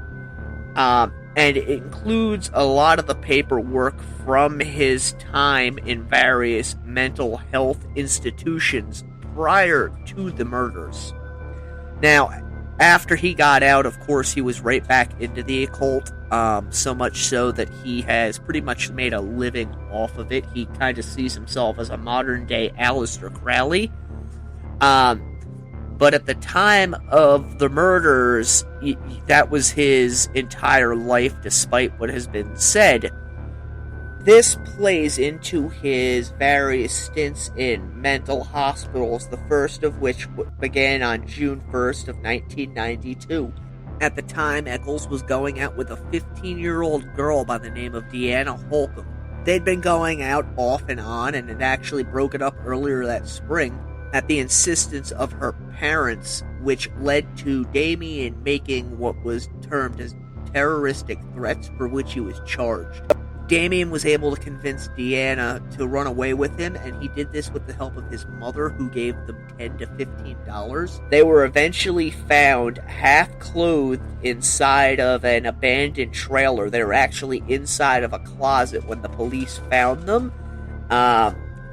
and it includes a lot of the paperwork from his time in various mental health institutions prior to the murders. Now, after he got out, of course, he was right back into the occult, so much so that he has pretty much made a living off of it. He kind of sees himself as a modern-day Aleister Crowley. But at the time of the murders, that was his entire life, despite what has been said. This plays into his various stints in mental hospitals, the first of which began on June 1st of 1992. At the time, Echols was going out with a 15-year-old girl by the name of Deanna Holcomb. They'd been going out off and on, and had actually broken up earlier that spring at the insistence of her parents, which led to Damien making what was termed as terroristic threats, for which he was charged. Damien was able to convince Deanna to run away with him, and he did this with the help of his mother, who gave them $10 to $15. They were eventually found half-clothed inside of an abandoned trailer. They were actually inside of a closet when the police found them.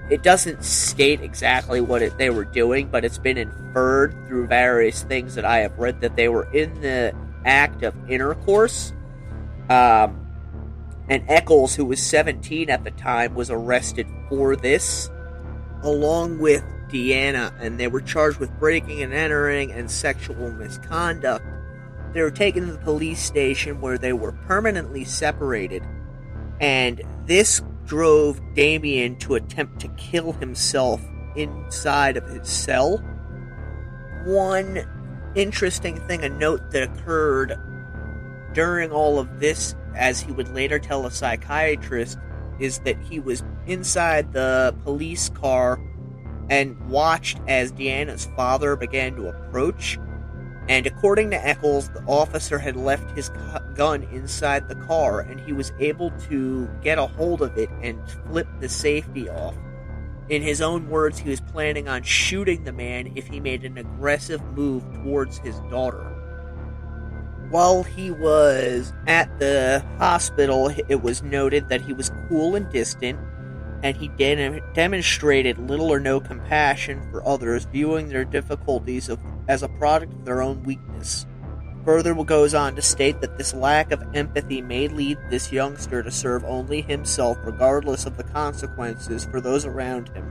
It doesn't state exactly what they were doing, but it's been inferred through various things that I have read that they were in the act of intercourse. And Echols, who was 17 at the time, was arrested for this, along with Deanna, and they were charged with breaking and entering and sexual misconduct. They were taken to the police station where they were permanently separated, and this drove Damien to attempt to kill himself inside of his cell. One interesting thing, a note that occurred during all of this, as he would later tell a psychiatrist, is that he was inside the police car and watched as Deanna's father began to approach. And according to Echols, the officer had left his gun inside the car, and he was able to get a hold of it and flip the safety off. In his own words, he was planning on shooting the man if he made an aggressive move towards his daughter. while he was at the hospital, it was noted that he was cool and distant, and he demonstrated little or no compassion for others, viewing their difficulties as a product of their own weakness. Further goes on to state that this lack of empathy may lead this youngster to serve only himself, regardless of the consequences for those around him.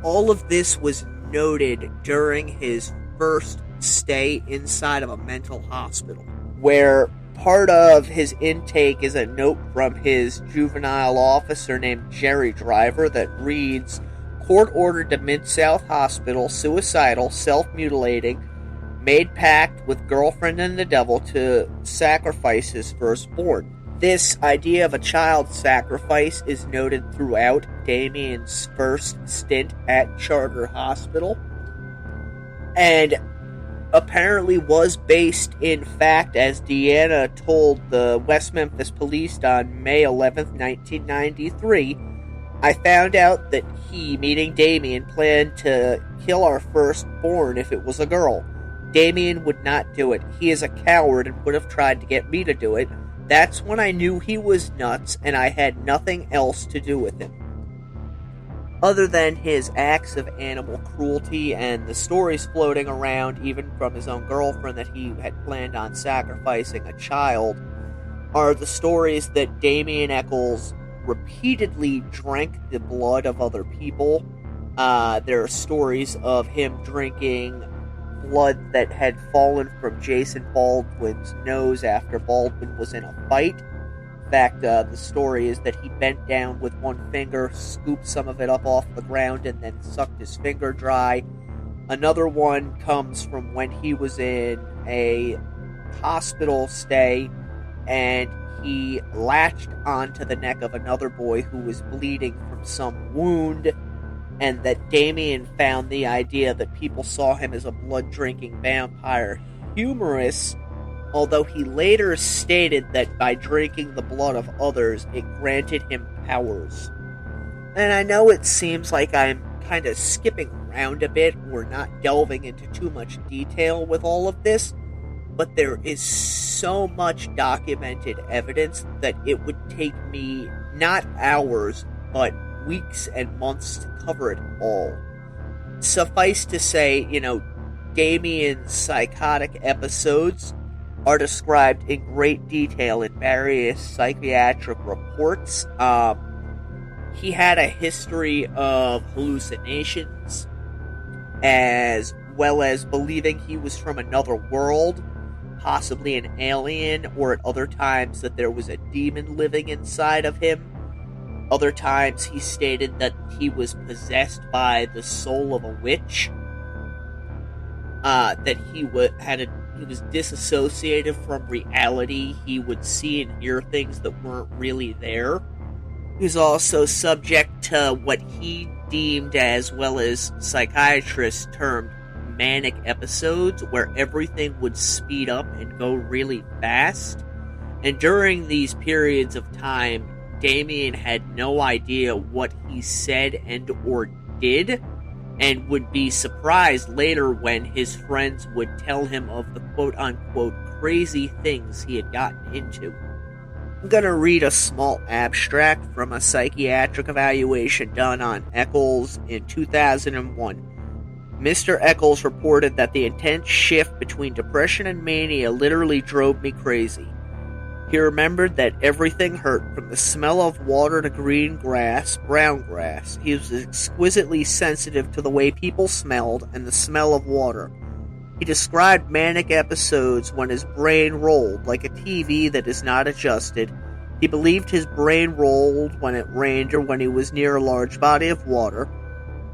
All of this was noted during his first stay inside of a mental hospital, where part of his intake is a note from his juvenile officer named Jerry Driver that reads, "Court ordered to Mid-South Hospital, suicidal, self-mutilating, made pact with girlfriend and the devil to sacrifice his firstborn." This idea of a child sacrifice is noted throughout Damien's first stint at Charter Hospital, and apparently was based in fact, as Deanna told the West Memphis police on May 11th, 1993, "I found out that he, meaning Damien, planned to kill our firstborn if it was a girl. Damien would not do it. He is a coward and would have tried to get me to do it. That's when I knew he was nuts and I had nothing else to do with him." Other than his acts of animal cruelty and the stories floating around, even from his own girlfriend, that he had planned on sacrificing a child, are the stories that Damien Echols repeatedly drank the blood of other people. There are stories of him drinking blood that had fallen from Jason Baldwin's nose after Baldwin was in a fight. In fact, the story is that he bent down with one finger, scooped some of it up off the ground, and then sucked his finger dry. Another one comes from when he was in a hospital stay, and he latched onto the neck of another boy who was bleeding from some wound, and that Damien found the idea that people saw him as a blood-drinking vampire humorous, although he later stated that by drinking the blood of others, it granted him powers. And I know it seems like I'm kind of skipping around a bit, or not delving into too much detail with all of this, but there is so much documented evidence that it would take me not hours, but weeks and months to cover it all. Suffice to say, Damien's psychotic episodes are described in great detail in various psychiatric reports. He had a history of hallucinations, as well as believing he was from another world, possibly an alien, or at other times that there was a demon living inside of him. Other times he stated that he was possessed by the soul of a witch, that he was disassociated from reality. He would see and hear things that weren't really there. He was also subject to what he deemed, as well as psychiatrists termed, manic episodes, where everything would speed up and go really fast. And during these periods of time, Damien had no idea what he said and or did, and would be surprised later when his friends would tell him of the quote-unquote crazy things he had gotten into. I'm going to read a small abstract from a psychiatric evaluation done on Echols in 2001. Mr. Echols reported that the intense shift between depression and mania literally drove me crazy. He remembered that everything hurt, from the smell of water to green grass, brown grass. He was exquisitely sensitive to the way people smelled and the smell of water. He described manic episodes when his brain rolled, like a TV that is not adjusted. He believed his brain rolled when it rained or when he was near a large body of water.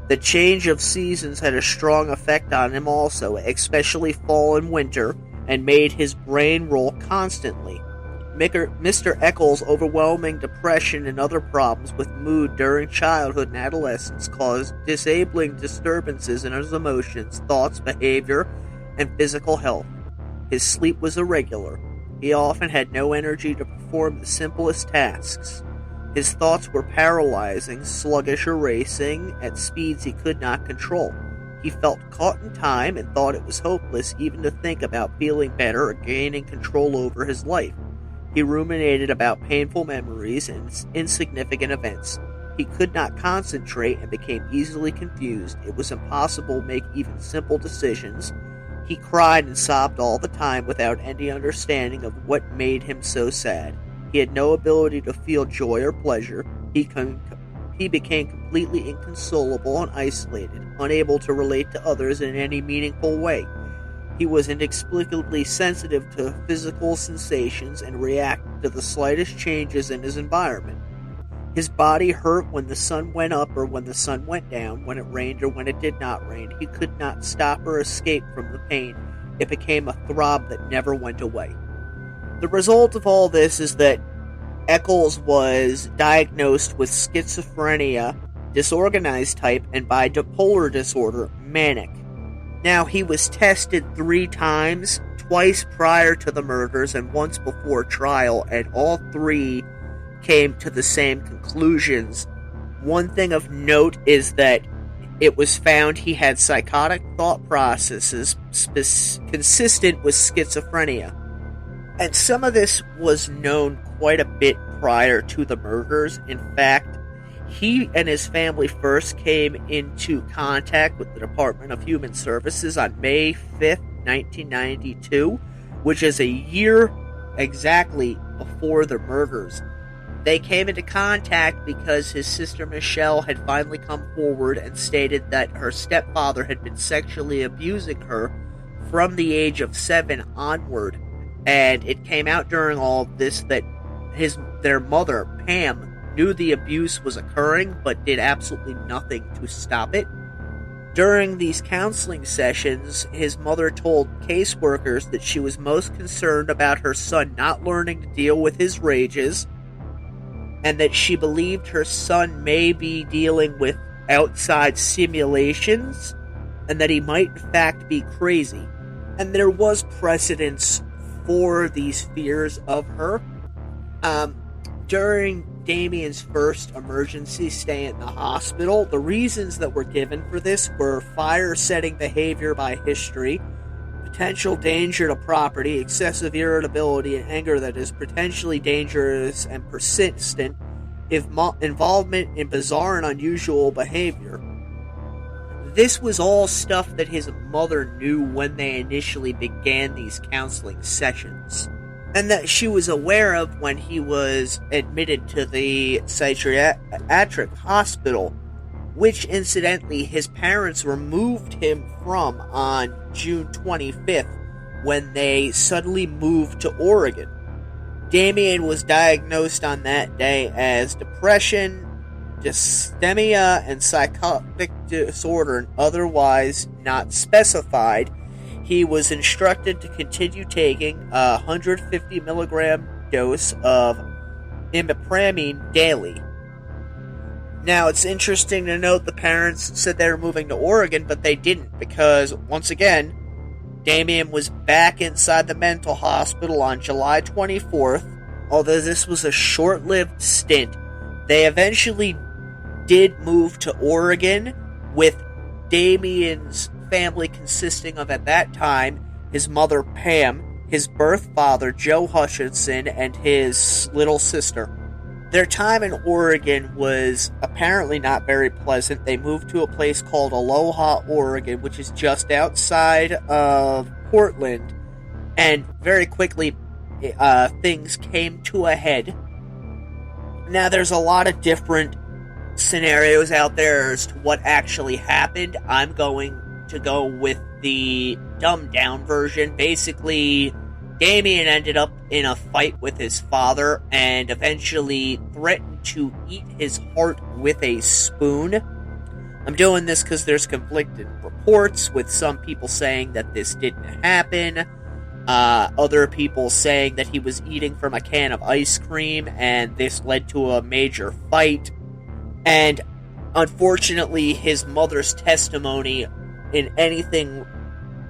The change of seasons had a strong effect on him also, especially fall and winter, and made his brain roll constantly. Mr. Echols' overwhelming depression and other problems with mood during childhood and adolescence caused disabling disturbances in his emotions, thoughts, behavior, and physical health. His sleep was irregular. He often had no energy to perform the simplest tasks. His thoughts were paralyzing, sluggish, or racing at speeds he could not control. He felt caught in time and thought it was hopeless even to think about feeling better or gaining control over his life. He ruminated about painful memories and insignificant events. He could not concentrate and became easily confused. It was impossible to make even simple decisions. He cried and sobbed all the time without any understanding of what made him so sad. He had no ability to feel joy or pleasure. He became completely inconsolable and isolated, unable to relate to others in any meaningful way. He was inexplicably sensitive to physical sensations and reacted to the slightest changes in his environment. His body hurt when the sun went up or when the sun went down, when it rained or when it did not rain. He could not stop or escape from the pain. It became a throb that never went away. The result of all this is that Echols was diagnosed with schizophrenia, disorganized type, and bipolar disorder, manic. Now, he was tested 3 times, twice prior to the murders and once before trial, and all 3 came to the same conclusions. One thing of note is that it was found he had psychotic thought processes consistent with schizophrenia. And some of this was known quite a bit prior to the murders. In fact, he and his family first came into contact with the Department of Human Services on May 5th, 1992, which is a year exactly before the murders. They came into contact because his sister Michelle had finally come forward and stated that her stepfather had been sexually abusing her from the age of 7 onward. And it came out during all of this that their mother, Pam, knew the abuse was occurring, but did absolutely nothing to stop it. During these counseling sessions, his mother told caseworkers that she was most concerned about her son not learning to deal with his rages, and that she believed her son may be dealing with outside simulations, and that he might in fact be crazy. And there was precedence for these fears of her. During Damien's first emergency stay in the hospital, the reasons that were given for this were fire-setting behavior by history, potential danger to property, excessive irritability and anger that is potentially dangerous and persistent, involvement in bizarre and unusual behavior. This was all stuff that his mother knew when they initially began these counseling sessions, and that she was aware of when he was admitted to the psychiatric hospital, which incidentally his parents removed him from on June 25th when they suddenly moved to Oregon. Damien was diagnosed on that day as depression, dysthymia, and psychotic disorder, and otherwise not specified. He was instructed to continue taking a 150 milligram dose of impicating daily. Now, it's interesting to note the parents said they were moving to Oregon, but they didn't, because, once again, Damien was back inside the mental hospital on July 24th. Although this was a short-lived stint, they eventually did move to Oregon, with Damien's family consisting of, at that time, his mother Pam, his birth father Joe Hutchinson, and his little sister. Their time in Oregon was apparently not very pleasant. They moved to a place called Aloha, Oregon, which is just outside of Portland, and very quickly things came to a head. Now, there's a lot of different scenarios out there as to what actually happened. I'm going to go with the dumbed down version. Basically, Damien ended up in a fight with his father and eventually threatened to eat his heart with a spoon. I'm doing this because there's conflicted reports, with some people saying that this didn't happen, other people saying that he was eating from a can of ice cream and this led to a major fight. And unfortunately, his mother's testimony in anything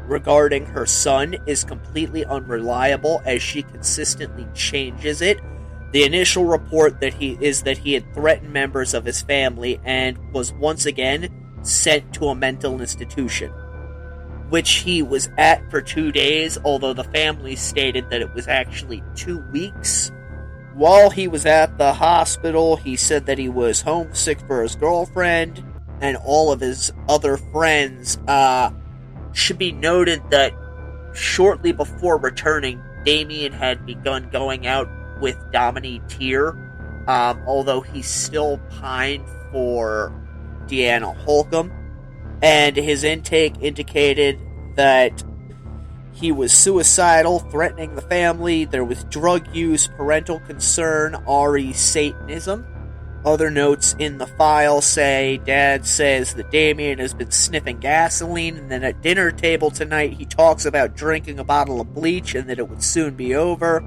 regarding her son is completely unreliable, as she consistently changes it. The initial report that he had threatened members of his family and was once again sent to a mental institution, which he was at for 2 days, although the family stated that it was actually 2 weeks. While he was at the hospital, he said that he was homesick for his girlfriend and all of his other friends. Should be noted that shortly before returning, Damien had begun going out with Dominique Tier, although he still pined for Deanna Holcomb, and his intake indicated that he was suicidal, threatening the family. There was drug use, parental concern, RE Satanism. Other notes in the file say Dad says that Damien has been sniffing gasoline, and then at dinner table tonight he talks about drinking a bottle of bleach and that it would soon be over.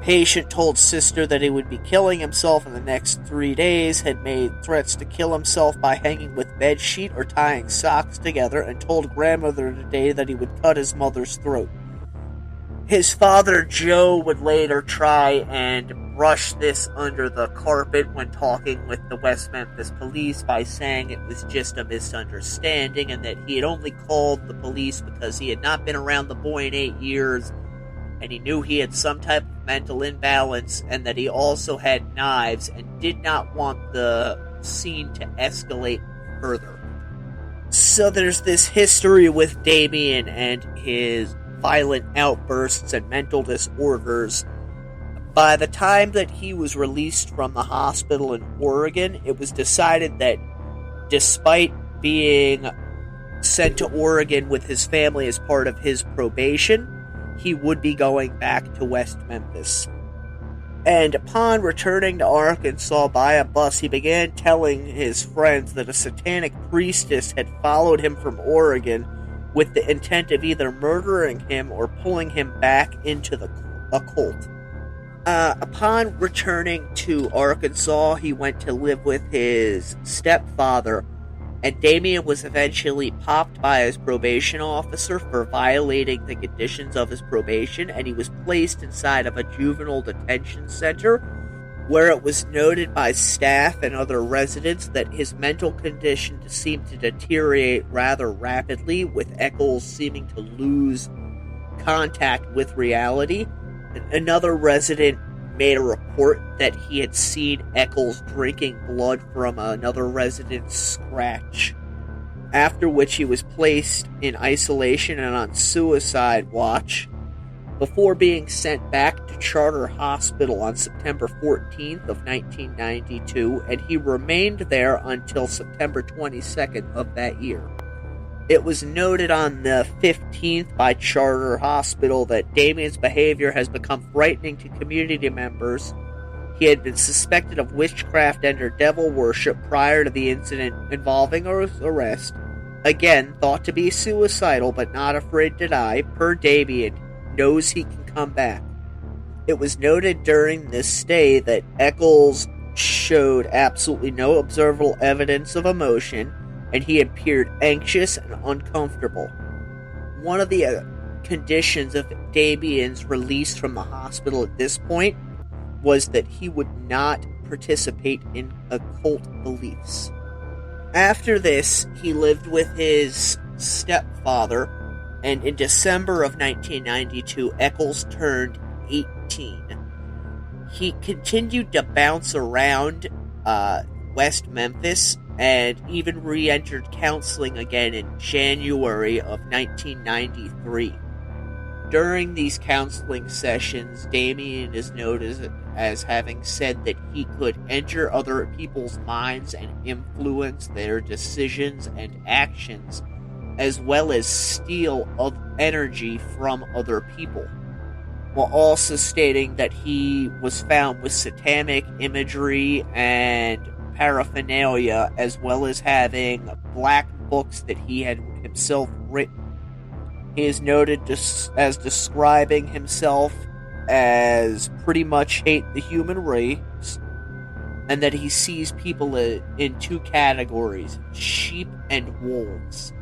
Patient told sister that he would be killing himself in the next 3 days, had made threats to kill himself by hanging with bedsheet or tying socks together, and told grandmother today that he would cut his mother's throat. His father, Joe, would later try and brush this under the carpet when talking with the West Memphis police by saying it was just a misunderstanding and that he had only called the police because he had not been around the boy in 8 years and he knew he had some type of mental imbalance and that he also had knives and did not want the scene to escalate further. So there's this history with Damien and his violent outbursts and mental disorders. By the time that he was released from the hospital in Oregon, it was decided that despite being sent to Oregon with his family as part of his probation, he would be going back to West Memphis. And upon returning to Arkansas by a bus, he began telling his friends that a satanic priestess had followed him from Oregon with the intent of either murdering him or pulling him back into the occult. Upon returning to Arkansas, he went to live with his stepfather, and Damien was eventually popped by his probation officer for violating the conditions of his probation, and he was placed inside of a juvenile detention center, where it was noted by staff and other residents that his mental condition seemed to deteriorate rather rapidly, with Echols seeming to lose contact with reality. Another resident made a report that he had seen Echols drinking blood from another resident's scratch, after which he was placed in isolation and on suicide watch, before being sent back to Charter Hospital on September 14th of 1992, and he remained there until September 22nd of that year. It was noted on the 15th by Charter Hospital that Damien's behavior has become frightening to community members. He had been suspected of witchcraft and or devil worship prior to the incident involving his arrest. Again, thought to be suicidal but not afraid to die, per Damien, knows he can come back. It was noted during this stay that Echols showed absolutely no observable evidence of emotion, and he appeared anxious and uncomfortable. One of the conditions of Damien's release from the hospital at this point was that he would not participate in occult beliefs. After this, he lived with his stepfather, and in December of 1992, Echols turned 18. He continued to bounce around West Memphis and even re-entered counseling again in January of 1993. During these counseling sessions, Damien is noted as having said that he could enter other people's minds and influence their decisions and actions, as well as steal energy from other people, while also stating that he was found with satanic imagery and paraphernalia, as well as having black books that he had himself written. He is noted as describing himself as pretty much hate the human race, and that he sees people in two categories, sheep and wolves.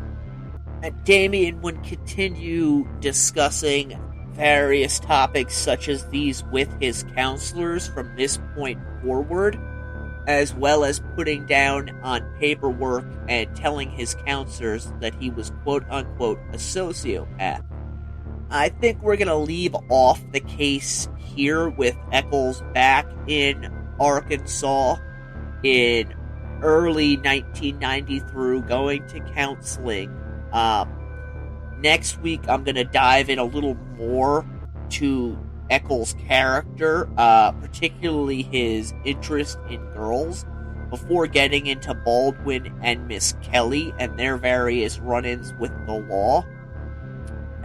And Damien would continue discussing various topics such as these with his counselors from this point forward, as well as putting down on paperwork and telling his counselors that he was quote-unquote a sociopath. I think we're going to leave off the case here with Echols back in Arkansas in early 1990 through going to counseling. Next week, I'm going to dive in a little more to Echols' character, particularly his interest in girls, before getting into Baldwin and Misskelley and their various run-ins with the law,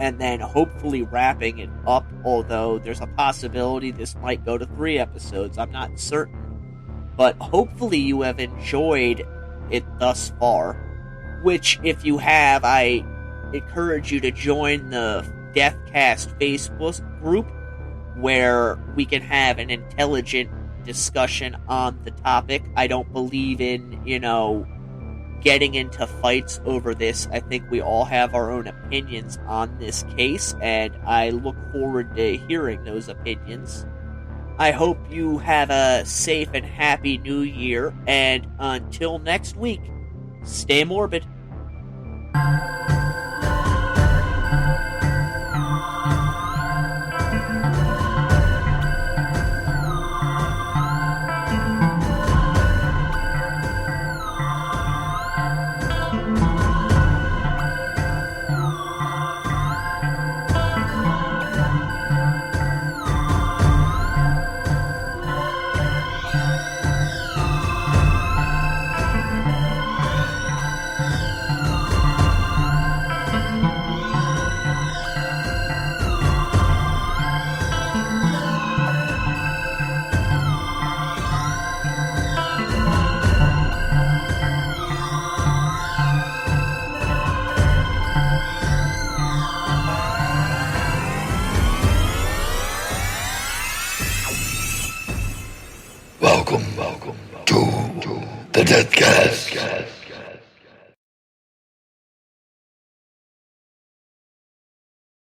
and then hopefully wrapping it up, although there's a possibility this might go to 3 episodes. I'm not certain, but hopefully you have enjoyed it thus far, which, if you have, I encourage you to join the Deathcast Facebook group, where we can have an intelligent discussion on the topic. I don't believe in, getting into fights over this. I think we all have our own opinions on this case, and I look forward to hearing those opinions. I hope you have a safe and happy new year, and until next week, stay morbid. Welcome to the Deathcast.